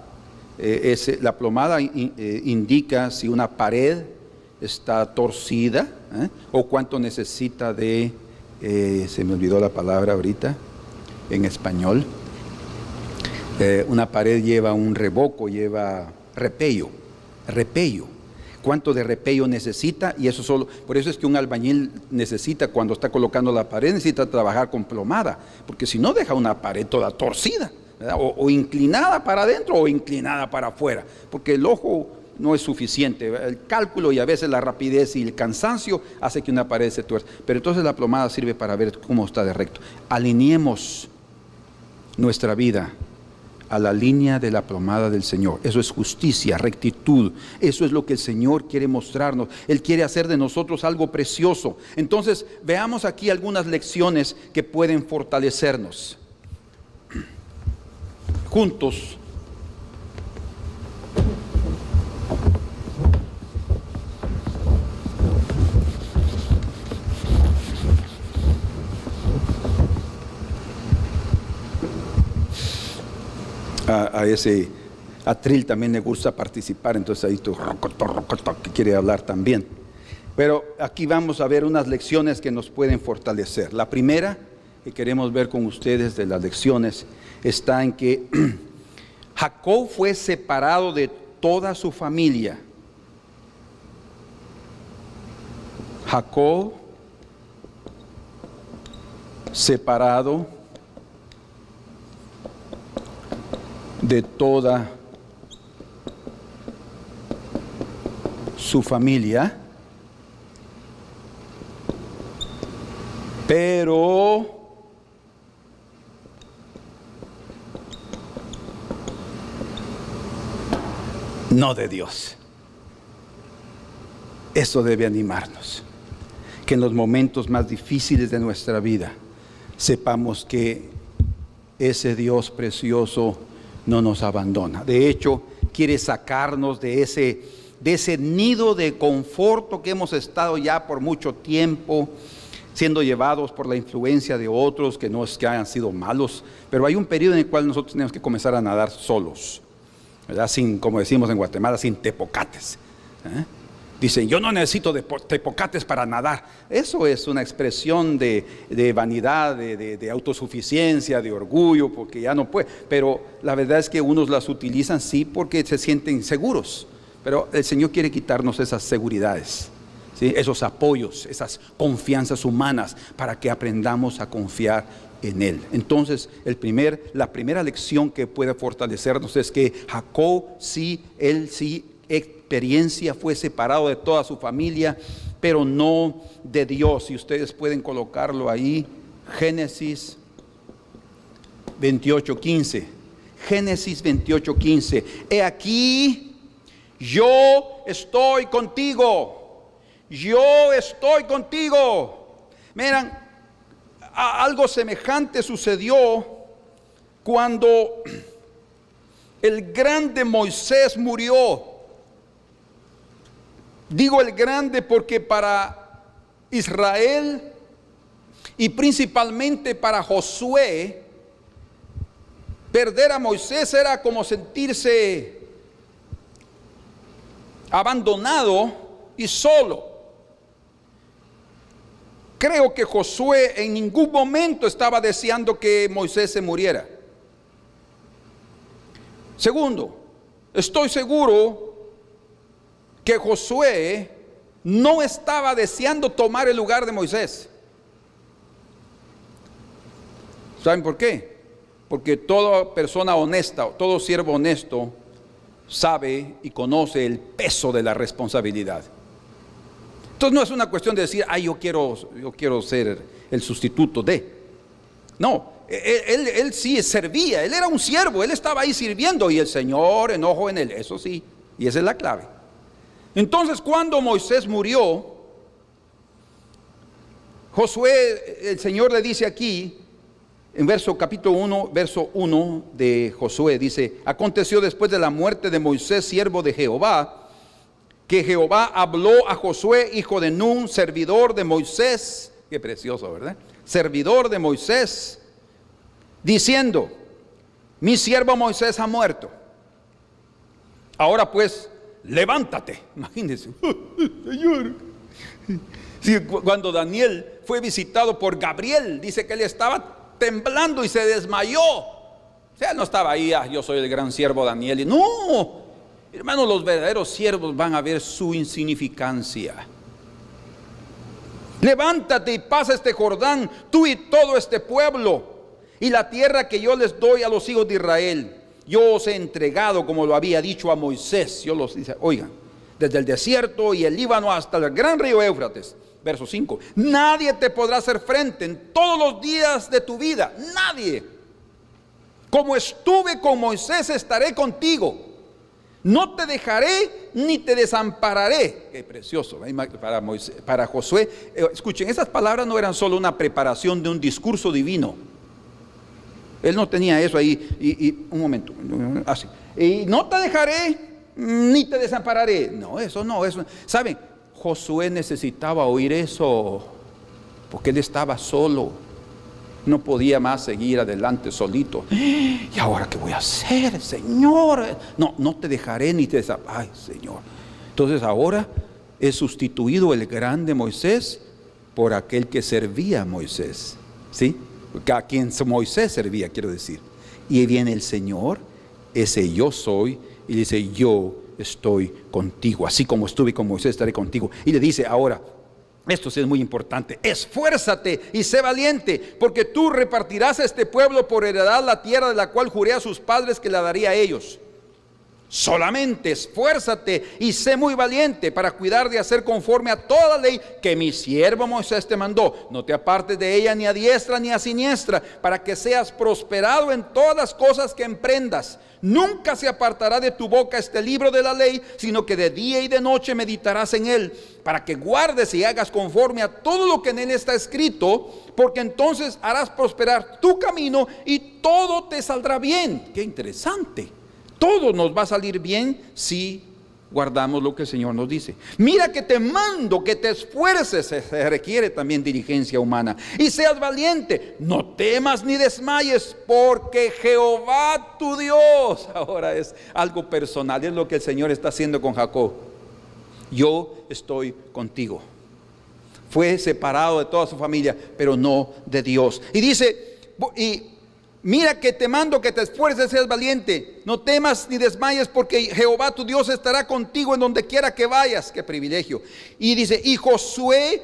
la plomada indica si una pared está torcida, o cuánto necesita de, se me olvidó la palabra ahorita en español. Una pared lleva un revoco, lleva repello. Cuánto de repello necesita, y eso solo, por eso es que un albañil necesita, cuando está colocando la pared, necesita trabajar con plomada, porque si no deja una pared toda torcida, o inclinada para adentro o inclinada para afuera, porque el ojo no es suficiente, el cálculo y a veces la rapidez y el cansancio hace que una pared se tuerza, pero entonces la plomada sirve para ver cómo está de recto. Alineemos nuestra vida a la línea de la plomada del Señor. Eso es justicia, rectitud. Eso es lo que el Señor quiere mostrarnos. Él quiere hacer de nosotros algo precioso. Entonces, veamos aquí algunas lecciones que pueden fortalecernos. Juntos. A ese atril también le gusta participar, entonces ahí tú que quiere hablar también. Pero aquí vamos a ver unas lecciones que nos pueden fortalecer. La primera que queremos ver con ustedes de las lecciones está en que Jacob fue separado de toda su familia. Jacob separado de toda su familia, pero no de Dios. Eso debe animarnos, que en los momentos más difíciles de nuestra vida sepamos que ese Dios precioso no nos abandona. De hecho, quiere sacarnos de ese nido de conforto que hemos estado ya por mucho tiempo, siendo llevados por la influencia de otros, que no es que hayan sido malos, pero hay un periodo en el cual nosotros tenemos que comenzar a nadar solos, ¿verdad? Sin, como decimos en Guatemala, sin tepocates. Dicen, yo no necesito de tepocates para nadar. Eso es una expresión de vanidad, de autosuficiencia, de orgullo, porque ya no puede. Pero la verdad es que unos las utilizan sí porque se sienten seguros. Pero el Señor quiere quitarnos esas seguridades, ¿sí? Esos apoyos, esas confianzas humanas, para que aprendamos a confiar en Él. Entonces, la primera lección que puede fortalecernos es que Jacob él experiencia fue separado de toda su familia, pero no de Dios. Si ustedes pueden colocarlo ahí, Génesis 28:15. Génesis 28:15. He aquí, yo estoy contigo. Yo estoy contigo. Miren, algo semejante sucedió cuando el grande Moisés murió. Digo el grande porque para Israel y principalmente para Josué, perder a Moisés era como sentirse abandonado y solo. Creo que Josué en ningún momento estaba deseando que Moisés se muriera. Segundo, estoy seguro que Josué no estaba deseando tomar el lugar de Moisés. ¿Saben por qué? Porque toda persona honesta, todo siervo honesto sabe y conoce el peso de la responsabilidad. Entonces no es una cuestión de decir, yo quiero ser el sustituto de. No, él sí servía, él era un siervo, él estaba ahí sirviendo y el Señor enojó en él, eso sí, y esa es la clave. Entonces cuando Moisés murió, Josué, el Señor le dice aquí, en capítulo 1, verso 1 de Josué, dice: aconteció después de la muerte de Moisés, siervo de Jehová, que Jehová habló a Josué, hijo de Nun, servidor de Moisés. Qué precioso, ¿verdad? Servidor de Moisés, diciendo: mi siervo Moisés ha muerto. Ahora pues, levántate. Imagínense, Señor. Sí, cuando Daniel fue visitado por Gabriel, dice que él estaba temblando y se desmayó. O sea, no estaba ahí, yo soy el gran siervo Daniel. Y no, hermanos, los verdaderos siervos van a ver su insignificancia. Levántate y pasa este Jordán, tú y todo este pueblo, y la tierra que yo les doy a los hijos de Israel. Yo os he entregado, como lo había dicho a Moisés. Yo los dice, oigan, desde el desierto y el Líbano hasta el gran río Éufrates. Verso 5: nadie te podrá hacer frente en todos los días de tu vida, nadie. Como estuve con Moisés, estaré contigo. No te dejaré ni te desampararé. Qué precioso para Josué. Escuchen, esas palabras no eran solo una preparación de un discurso divino. Él no tenía eso ahí. Y un momento, así. Y no te dejaré ni te desampararé. No, eso no. ¿Saben? Josué necesitaba oír eso, porque él estaba solo, no podía más seguir adelante solito. ¿Y ahora qué voy a hacer, Señor? No te dejaré ni te desampararé. Ay, Señor. Entonces ahora es sustituido el grande Moisés por aquel que servía a Moisés, ¿sí? A quien Moisés servía, quiero decir. Y viene el Señor, ese yo soy, y dice: yo estoy contigo, así como estuve con Moisés, estaré contigo. Y le dice ahora, esto sí es muy importante: esfuérzate y sé valiente, porque tú repartirás a este pueblo por heredad la tierra de la cual juré a sus padres que la daría a ellos. Solamente esfuérzate y sé muy valiente para cuidar de hacer conforme a toda ley que mi siervo Moisés te mandó. No te apartes de ella ni a diestra ni a siniestra, para que seas prosperado en todas las cosas que emprendas. Nunca se apartará de tu boca este libro de la ley, sino que de día y de noche meditarás en él, para que guardes y hagas conforme a todo lo que en él está escrito, porque entonces harás prosperar tu camino y todo te saldrá bien. Qué interesante. Todo nos va a salir bien si guardamos lo que el Señor nos dice. Mira que te mando que te esfuerces, se requiere también diligencia humana, y seas valiente, no temas ni desmayes, porque Jehová tu Dios. Ahora es algo personal, es lo que el Señor está haciendo con Jacob. Yo estoy contigo. Fue separado de toda su familia, pero no de Dios. Y dice, mira que te mando que te esfuerces, seas valiente, no temas ni desmayes, porque Jehová tu Dios estará contigo en donde quiera que vayas. Qué privilegio. Y dice, y Josué,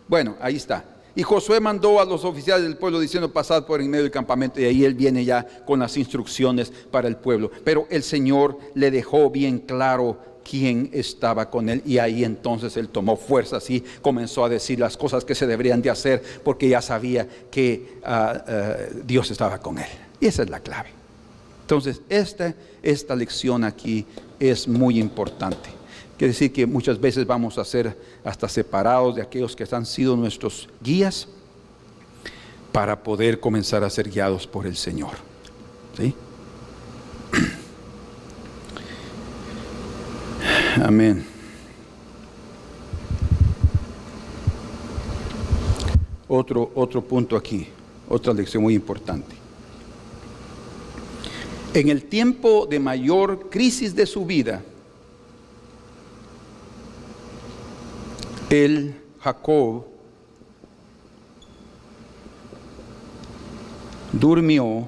bueno, ahí está. Y Josué mandó a los oficiales del pueblo diciendo: pasad por en medio del campamento. Y ahí él viene ya con las instrucciones para el pueblo. Pero el Señor le dejó bien claro quién estaba con él, y ahí entonces él tomó fuerzas y comenzó a decir las cosas que se deberían de hacer, porque ya sabía que Dios estaba con él. Y esa es la clave. Entonces esta lección aquí es muy importante. Quiere decir que muchas veces vamos a ser hasta separados de aquellos que han sido nuestros guías, para poder comenzar a ser guiados por el Señor, ¿sí? Amén. Otro punto aquí, otra lección muy importante. En el tiempo de mayor crisis de su vida, Jacob durmió,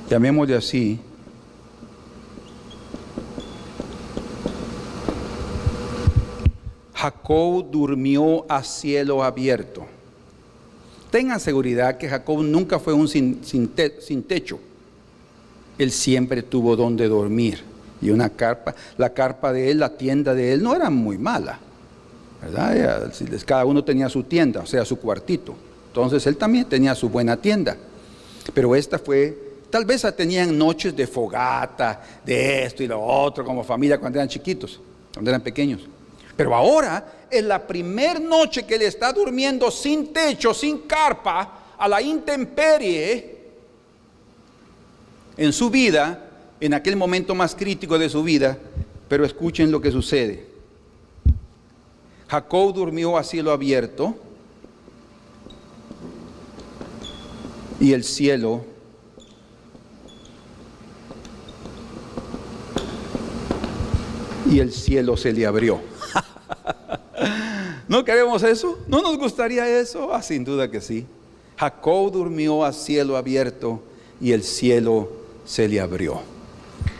llamémosle así, Jacob durmió a cielo abierto. Tengan seguridad que Jacob nunca fue un sin techo. Él siempre tuvo donde dormir. Y una carpa, la carpa de él, la tienda de él no era muy mala, ¿verdad? Cada uno tenía su tienda, o sea, su cuartito. Entonces él también tenía su buena tienda. Pero esta fue, tal vez tenían noches de fogata, de esto y lo otro, como familia cuando eran chiquitos, cuando eran pequeños. Pero ahora es la primera noche que él está durmiendo sin techo, sin carpa, a la intemperie en su vida, en aquel momento más crítico de su vida. Pero escuchen lo que sucede. Jacob durmió a cielo abierto y el cielo se le abrió. ¿No queremos eso? ¿No nos gustaría eso? Sin duda que sí. Jacob durmió a cielo abierto y el cielo se le abrió.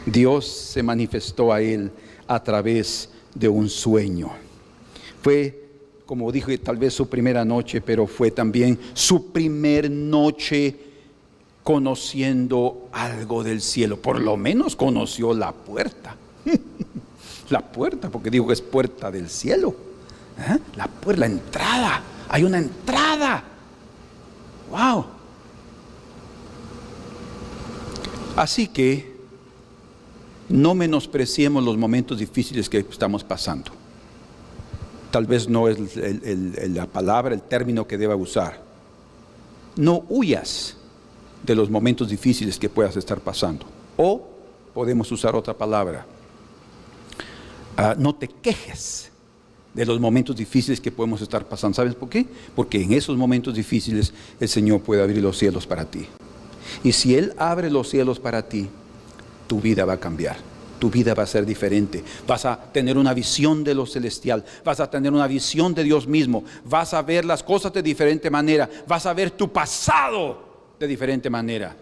Dios se manifestó a él a través de un sueño. Fue, como dije, tal vez su primera noche, pero fue también su primer noche conociendo algo del cielo. Por lo menos conoció la puerta. La puerta, porque digo que es puerta del cielo. La puerta, la entrada. Hay una entrada. Wow. Así que no menospreciemos los momentos difíciles que estamos pasando. Tal vez no es la palabra, el término que deba usar. No huyas de los momentos difíciles que puedas estar pasando. O podemos usar otra palabra. No te quejes de los momentos difíciles que podemos estar pasando. ¿Sabes por qué? Porque en esos momentos difíciles el Señor puede abrir los cielos para ti. Y si Él abre los cielos para ti, tu vida va a cambiar. Tu vida va a ser diferente. Vas a tener una visión de lo celestial. Vas a tener una visión de Dios mismo. Vas a ver las cosas de diferente manera. Vas a ver tu pasado de diferente manera.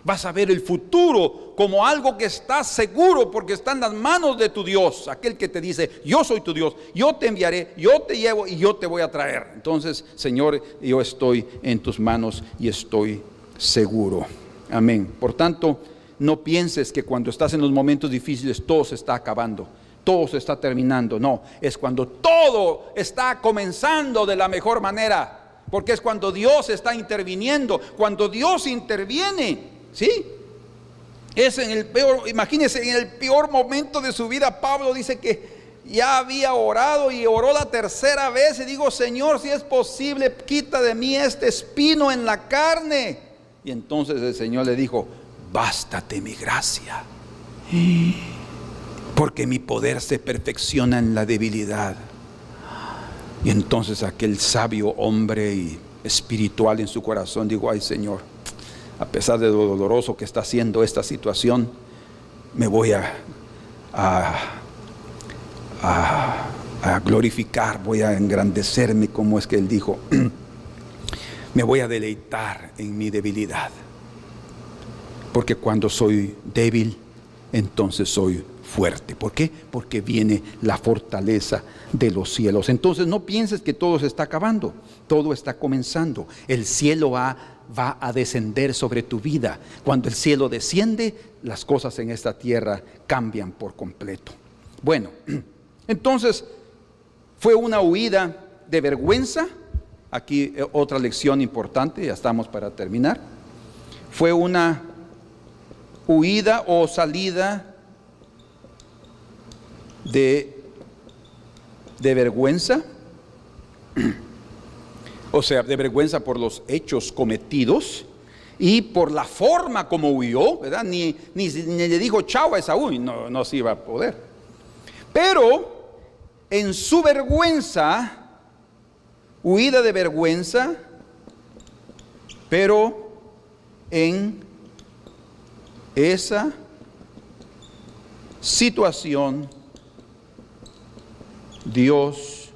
Vas a ver el futuro como algo que está seguro porque está en las manos de tu Dios. Aquel que te dice, yo soy tu Dios, yo te enviaré, yo te llevo y yo te voy a traer. Entonces, Señor, yo estoy en tus manos y estoy seguro. Amén. Por tanto, no pienses que cuando estás en los momentos difíciles todo se está acabando, todo se está terminando. No, es cuando todo está comenzando de la mejor manera, porque es cuando Dios está interviniendo. Cuando Dios interviene, ¿sí? Es en el peor, imagínense, en el peor momento de su vida. Pablo dice que ya había orado y oró la tercera vez y digo, Señor, si es posible, quita de mí este espino en la carne. Y entonces el Señor le dijo, bástate mi gracia, porque mi poder se perfecciona en la debilidad. Y entonces aquel sabio hombre y espiritual en su corazón dijo, ay Señor, a pesar de lo doloroso que está haciendo esta situación, me voy a glorificar, voy a engrandecerme, como es que él dijo, me voy a deleitar en mi debilidad. Porque cuando soy débil, entonces soy fuerte. ¿Por qué? Porque viene la fortaleza de los cielos. Entonces no pienses que todo se está acabando, todo está comenzando. El cielo va a descender sobre tu vida. Cuando el cielo desciende, las cosas en esta tierra cambian por completo. Bueno, entonces fue una huida de vergüenza. Aquí otra lección importante, ya estamos para terminar. Fue una huida o salida de vergüenza, o sea, de vergüenza por los hechos cometidos y por la forma como huyó, ¿verdad? Ni le dijo chao a Esaú, no se iba a poder. Pero en su vergüenza, huida de vergüenza, pero en esa situación Dios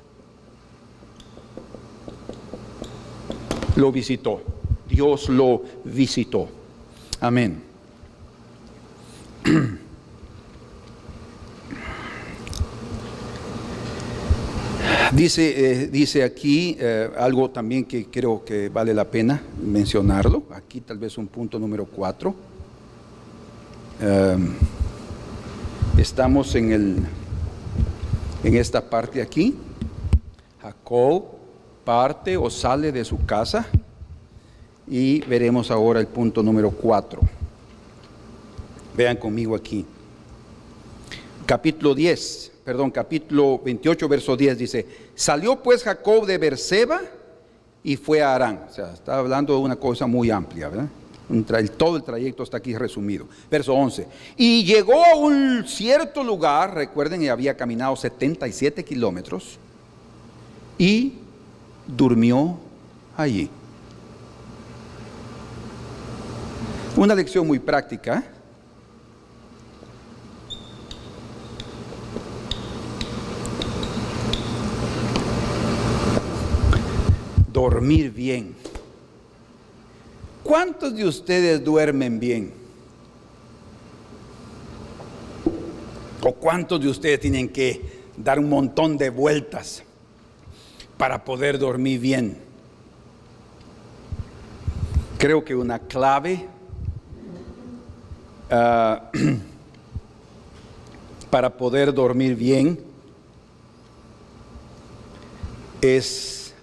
lo visitó. Dios lo visitó. Amén. Dice aquí algo también que creo que vale la pena mencionarlo. Aquí tal vez un punto número 4. Estamos en esta parte aquí. Jacob parte o sale de su casa y veremos ahora el punto número 4. Vean conmigo aquí. Capítulo 28, verso 10 dice: salió pues Jacob de Beerseba y fue a Harán. O sea, está hablando de una cosa muy amplia, ¿verdad? Todo el trayecto está aquí resumido. Verso 11. Y llegó a un cierto lugar, recuerden que había caminado 77 kilómetros, y durmió allí. Una lección muy práctica. Dormir bien. ¿Cuántos de ustedes duermen bien? ¿O cuántos de ustedes tienen que dar un montón de vueltas para poder dormir bien? Creo que una clave para poder dormir bien es,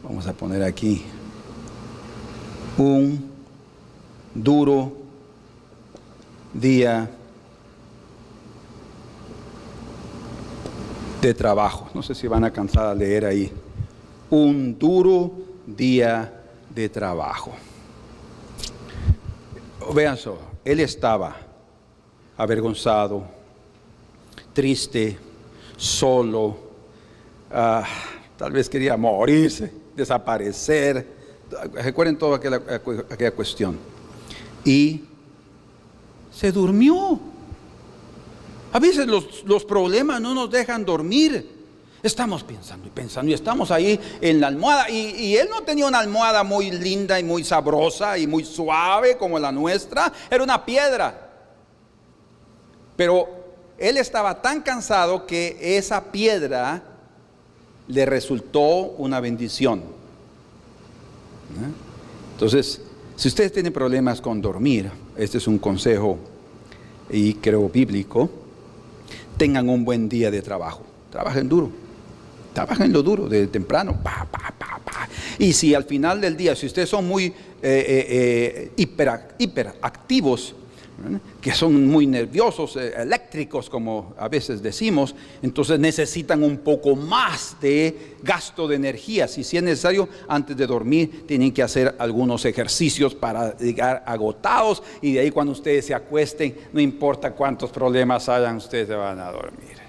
vamos a poner aquí, un duro día de trabajo. No sé si van a alcanzar a leer ahí. Un duro día de trabajo. Vean eso, él estaba avergonzado, triste, solo, tal vez quería morirse, desaparecer. Recuerden toda aquella cuestión. Y se durmió. A veces los problemas no nos dejan dormir. Estamos pensando y pensando y estamos ahí en la almohada. Y él no tenía una almohada muy linda y muy sabrosa y muy suave como la nuestra. Era una piedra. Pero él estaba tan cansado que esa piedra le resultó una bendición. Entonces, si ustedes tienen problemas con dormir, este es un consejo y creo bíblico: tengan un buen día de trabajo. Trabajen duro. Trabajen lo duro, desde temprano. Y si al final del día, si ustedes son muy hiperactivos, que son muy nerviosos, eléctricos, como a veces decimos, entonces necesitan un poco más de gasto de energía. Si es necesario, antes de dormir, tienen que hacer algunos ejercicios para llegar agotados, y de ahí cuando ustedes se acuesten, no importa cuántos problemas hayan, ustedes se van a dormir.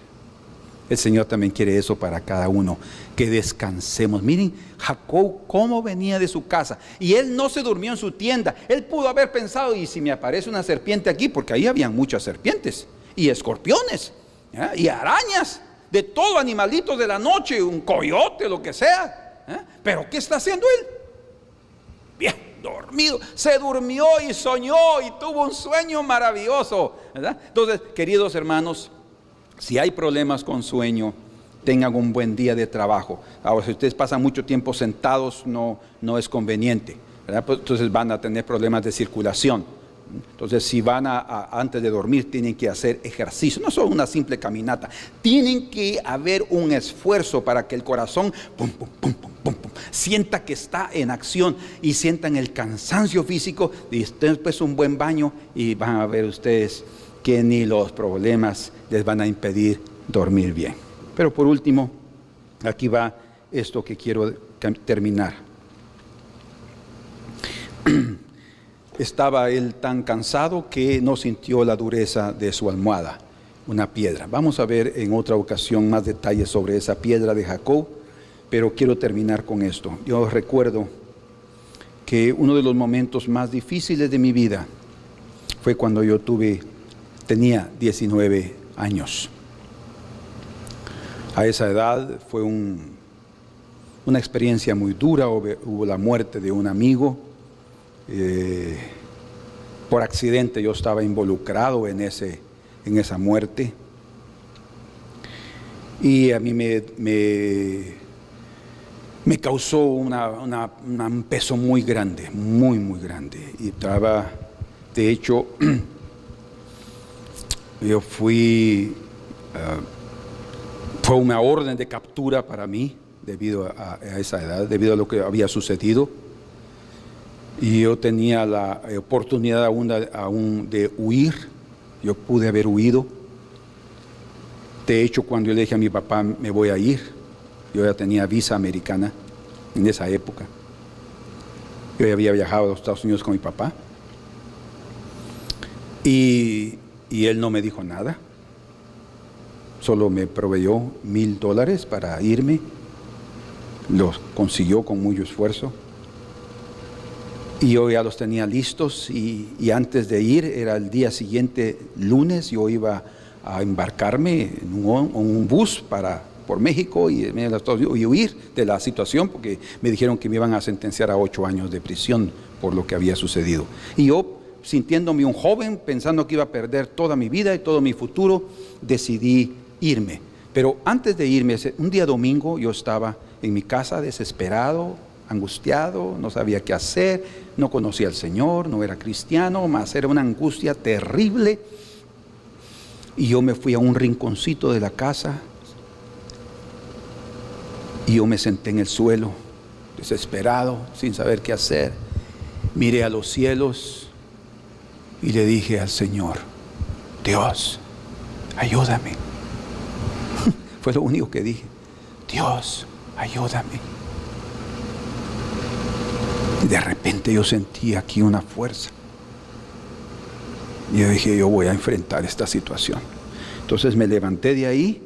El Señor también quiere eso para cada uno, que descansemos. Miren, Jacob cómo venía de su casa, y él no se durmió en su tienda. Él pudo haber pensado: y si me aparece una serpiente aquí, porque ahí habían muchas serpientes, y escorpiones, ¿ya? Y arañas, de todo, animalitos de la noche, un coyote, lo que sea, ¿ya? Pero ¿qué está haciendo él? Bien dormido, se durmió y soñó y tuvo un sueño maravilloso, ¿verdad? Entonces, queridos hermanos, si hay problemas con sueño, tengan un buen día de trabajo. Ahora, si ustedes pasan mucho tiempo sentados, no es conveniente, ¿verdad? Pues, entonces van a tener problemas de circulación. Entonces, si van antes de dormir, tienen que hacer ejercicio, no solo una simple caminata. Tienen que haber un esfuerzo para que el corazón sienta que está en acción y sientan el cansancio físico, y después un buen baño, y van a ver ustedes que ni los problemas les van a impedir dormir bien. Pero por último, aquí va esto que quiero terminar. Estaba él tan cansado que no sintió la dureza de su almohada, una piedra. Vamos a ver en otra ocasión más detalles sobre esa piedra de Jacob, pero quiero terminar con esto. Yo recuerdo que uno de los momentos más difíciles de mi vida fue cuando yo tenía 19 años. A esa edad fue una experiencia muy dura. Hubo la muerte de un amigo. Por accidente yo estaba involucrado en esa muerte. Y a mí me causó un peso muy grande, muy, muy grande. Y estaba, de hecho, yo fue una orden de captura para mí, debido a esa edad, debido a lo que había sucedido. Y yo tenía la oportunidad aún de huir. Yo pude haber huido. De hecho, cuando yo le dije a mi papá, me voy a ir, yo ya tenía visa americana en esa época. Yo ya había viajado a los Estados Unidos con mi papá. Y él no me dijo nada. Solo me proveyó $1,000 para irme. Los consiguió con mucho esfuerzo. Y yo ya los tenía listos y antes de ir, era el día siguiente, lunes, yo iba a embarcarme en un bus por México y huir de la situación, porque me dijeron que me iban a sentenciar a 8 años de prisión por lo que había sucedido. Y yo, sintiéndome un joven, pensando que iba a perder toda mi vida y todo mi futuro, decidí irme. Pero antes de irme, un día domingo, yo estaba en mi casa desesperado, angustiado, no sabía qué hacer, no conocía al Señor, no era cristiano, más era una angustia terrible. Y yo me fui a un rinconcito de la casa y yo me senté en el suelo, desesperado, sin saber qué hacer. Miré a los cielos y le dije al Señor: Dios, ayúdame. Fue lo único que dije: Dios, ayúdame. Y de repente yo sentí aquí una fuerza. Y yo dije: yo voy a enfrentar esta situación. Entonces me levanté de ahí,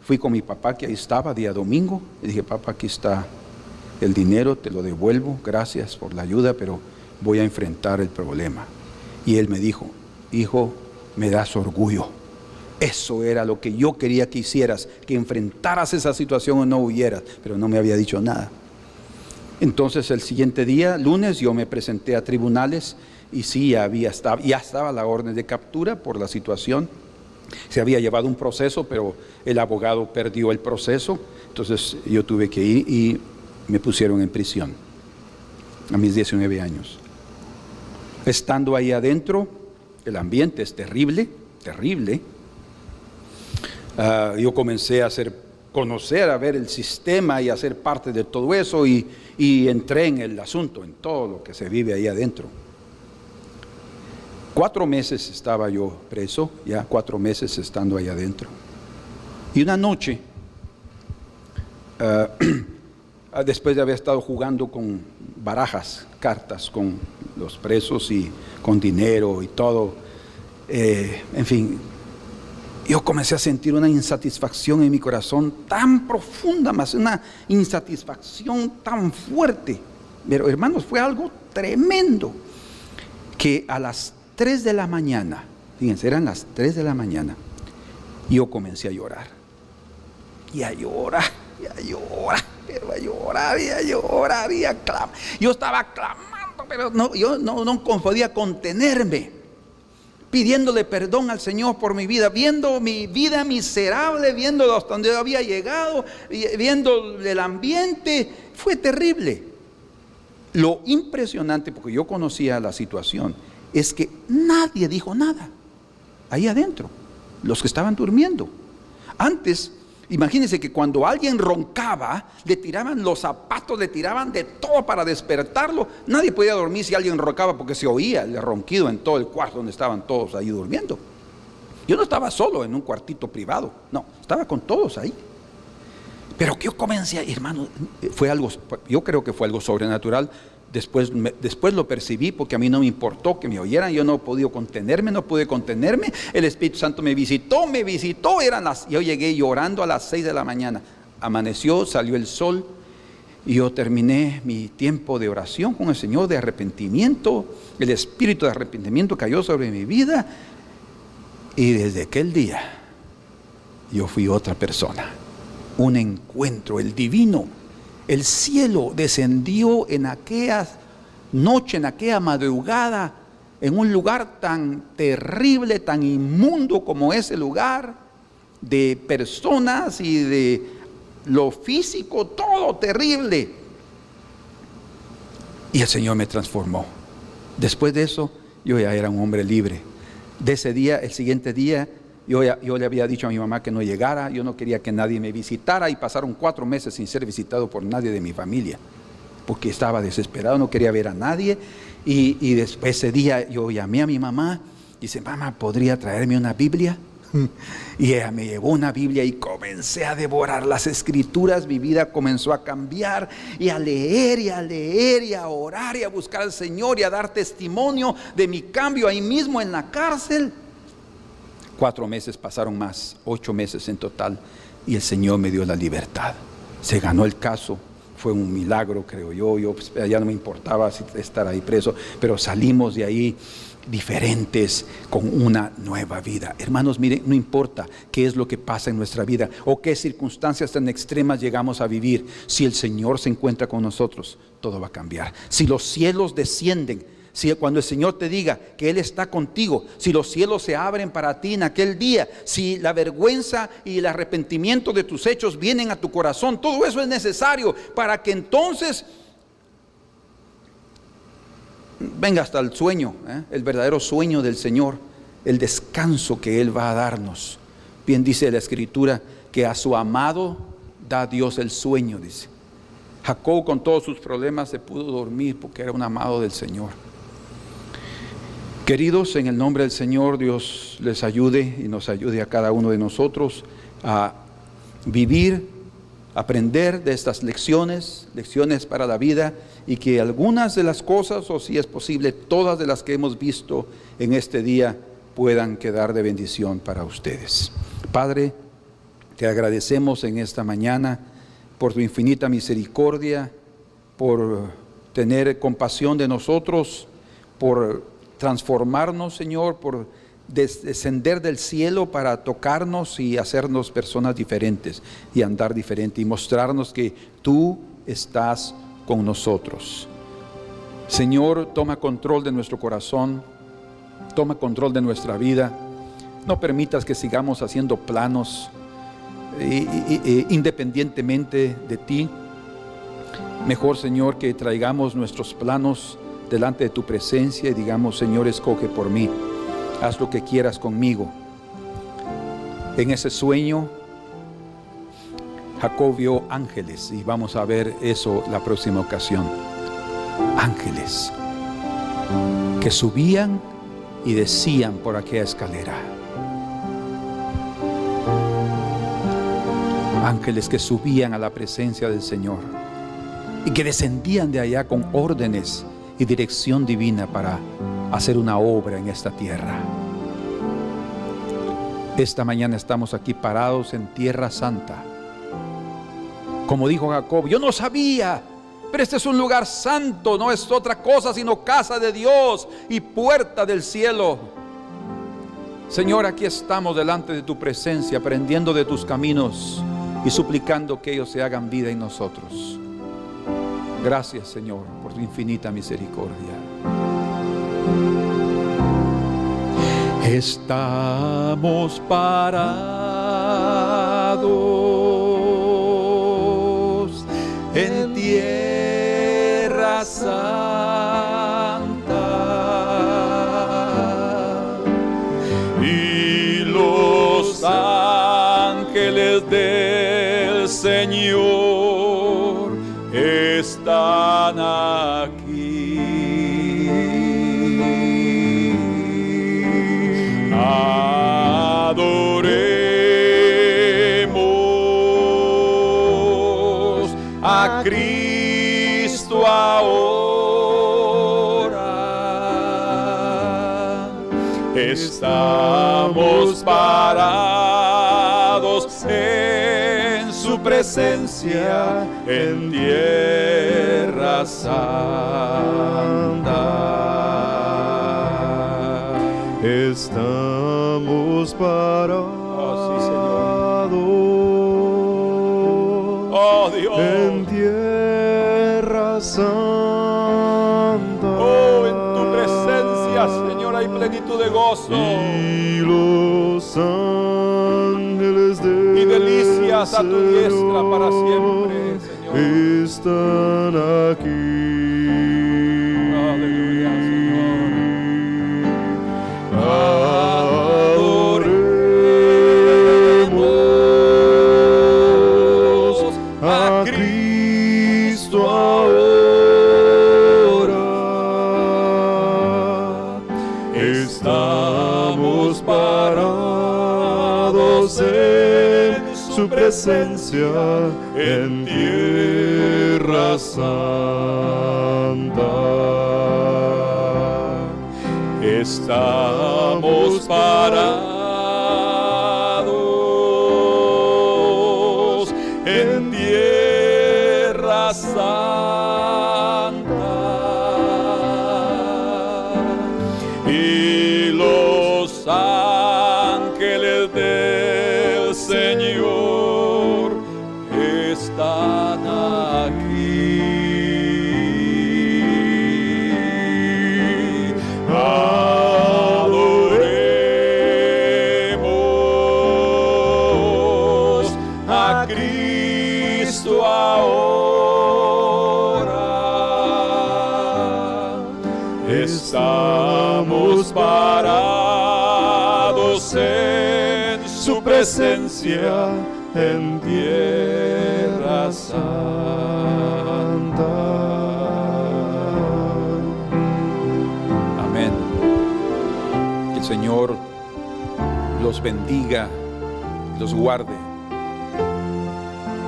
fui con mi papá, que ahí estaba, día domingo. Le dije: papá, aquí está el dinero, te lo devuelvo, gracias por la ayuda, pero voy a enfrentar el problema. Y él me dijo: hijo, me das orgullo. Eso era lo que yo quería que hicieras, que enfrentaras esa situación o no huyeras, pero no me había dicho nada. Entonces el siguiente día, lunes, yo me presenté a tribunales y sí, ya estaba la orden de captura por la situación. Se había llevado un proceso, pero el abogado perdió el proceso. Entonces yo tuve que ir y me pusieron en prisión a mis 19 años. Estando ahí adentro, el ambiente es terrible, terrible. Yo comencé a conocer, a ver el sistema y a ser parte de todo eso, y entré en el asunto, en todo lo que se vive ahí adentro. 4 meses estaba yo preso, ya 4 meses estando ahí adentro. Y una noche, después de haber estado jugando con barajas, cartas con los presos y con dinero y todo, en fin, yo comencé a sentir una insatisfacción en mi corazón tan profunda, más una insatisfacción tan fuerte. Pero hermanos, fue algo tremendo, que a las 3 de la mañana, fíjense, eran las 3 de la mañana, yo comencé a llorar. Y a llorar, y a llorar, pero a llorar, y a llorar, y a clamar. Yo estaba clamando, pero no, yo no podía contenerme, pidiéndole perdón al Señor por mi vida, viendo mi vida miserable, viendo hasta donde yo había llegado, viendo el ambiente. Fue terrible. Lo impresionante, porque yo conocía la situación, es que nadie dijo nada ahí adentro, los que estaban durmiendo. Antes, imagínense que cuando alguien roncaba, le tiraban los zapatos, le tiraban de todo para despertarlo. Nadie podía dormir si alguien roncaba, porque se oía el ronquido en todo el cuarto donde estaban todos ahí durmiendo. Yo no estaba solo en un cuartito privado, no, estaba con todos ahí. Pero que yo comencé, hermano, yo creo que fue algo sobrenatural. Después lo percibí, porque a mí no me importó que me oyeran. Yo no pude contenerme. El Espíritu Santo me visitó. Yo llegué llorando a las 6 de la mañana. Amaneció, salió el sol, y yo terminé mi tiempo de oración con el Señor, de arrepentimiento. El espíritu de arrepentimiento cayó sobre mi vida, y desde aquel día yo fui otra persona. Un encuentro, el divino, el cielo descendió en aquella noche, en aquella madrugada, en un lugar tan terrible, tan inmundo como ese lugar, de personas y de lo físico, todo terrible. Y el Señor me transformó. Después de eso, yo ya era un hombre libre. De ese día, el siguiente día, yo le había dicho a mi mamá que no llegara. Yo no quería que nadie me visitara, y pasaron 4 meses sin ser visitado por nadie de mi familia, porque estaba desesperado, no quería ver a nadie. Y después ese día yo llamé a mi mamá y dice: mamá, ¿podría traerme una Biblia? Y ella me llevó una Biblia y comencé a devorar las escrituras. Mi vida comenzó a cambiar, y a leer y a leer y a orar y a buscar al Señor y a dar testimonio de mi cambio ahí mismo en la cárcel. 4 meses pasaron más, 8 meses en total, y el Señor me dio la libertad. Se ganó el caso. Fue un milagro, creo yo. Pues, ya no me importaba estar ahí preso, pero salimos de ahí diferentes, con una nueva vida. Hermanos, miren, no importa qué es lo que pasa en nuestra vida o qué circunstancias tan extremas llegamos a vivir, si el Señor se encuentra con nosotros, todo va a cambiar. Si los cielos descienden, si cuando el Señor te diga que Él está contigo, si los cielos se abren para ti en aquel día, si la vergüenza y el arrepentimiento de tus hechos vienen a tu corazón, todo eso es necesario para que entonces venga hasta el sueño, el verdadero sueño del Señor, el descanso que Él va a darnos. Bien dice la Escritura que a su amado da Dios el sueño, dice. Jacob, con todos sus problemas, se pudo dormir porque era un amado del Señor. Queridos, en el nombre del Señor, Dios les ayude y nos ayude a cada uno de nosotros a vivir, aprender de estas lecciones para la vida, y que algunas de las cosas, o si es posible, todas de las que hemos visto en este día, puedan quedar de bendición para ustedes. Padre, te agradecemos en esta mañana por tu infinita misericordia, por tener compasión de nosotros, por transformarnos, Señor, por descender del cielo para tocarnos y hacernos personas diferentes y andar diferente y mostrarnos que tú estás con nosotros. Señor, toma control de nuestro corazón, toma control de nuestra vida. No permitas que sigamos haciendo planos independientemente de ti. Mejor, Señor, que traigamos nuestros planos delante de tu presencia y digamos: Señor, escoge por mí, haz lo que quieras conmigo. En ese sueño, Jacob vio ángeles, y vamos a ver eso la próxima ocasión. Ángeles que subían y descían por aquella escalera. Ángeles que subían a la presencia del Señor y que descendían de allá con órdenes y dirección divina para hacer una obra en esta tierra. Esta mañana estamos aquí parados en Tierra Santa. Como dijo Jacob: yo no sabía, pero este es un lugar santo, no es otra cosa sino casa de Dios y puerta del cielo. Señor, aquí estamos delante de tu presencia, aprendiendo de tus caminos y suplicando que ellos se hagan vida en nosotros. Gracias, Señor, por tu infinita misericordia. Estamos parados en Tierra Santa, Y los ángeles del Señor están aquí. Adoremos a Cristo ahora. Estamos parados en su presencia en Tierra Santa. Estamos parados Oh Dios, en Tierra Santa. oh, en tu presencia, Señor, hay plenitud de gozo. Y los ángeles Glorias a tu diestra para siempre, Señor. están aquí. Aleluya, Señor. Adoremos a Cristo ahora. Estamos parados en su presencia en tierra santa. Estamos parados en tierra santa, y los ángeles del Señor están aquí. Adoremos a Cristo ahora. Estamos parados en su presencia en tierra santa. Amén. Que el Señor los bendiga, los guarde.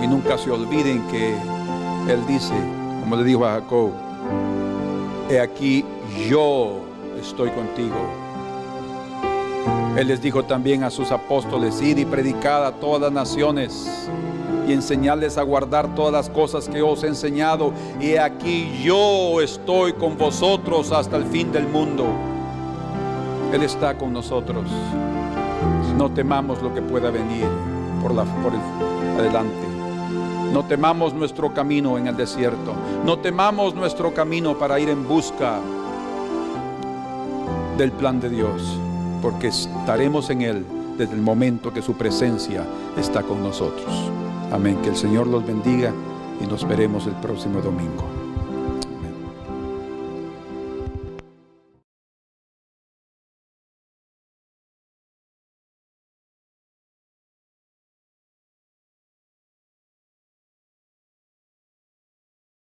Y nunca se olviden que Él dice, como le dijo a Jacob, he aquí yo estoy contigo. Él les dijo también a sus apóstoles, id y predicad a todas las naciones y enseñarles a guardar todas las cosas que os he enseñado. Y aquí yo estoy con vosotros hasta el fin del mundo. Él está con nosotros. No temamos lo que pueda venir por adelante. No temamos nuestro camino en el desierto. No temamos nuestro camino para ir en busca del plan de Dios, porque estaremos en Él desde el momento que su presencia está con nosotros. Amén. Que el Señor los bendiga y nos veremos el próximo domingo.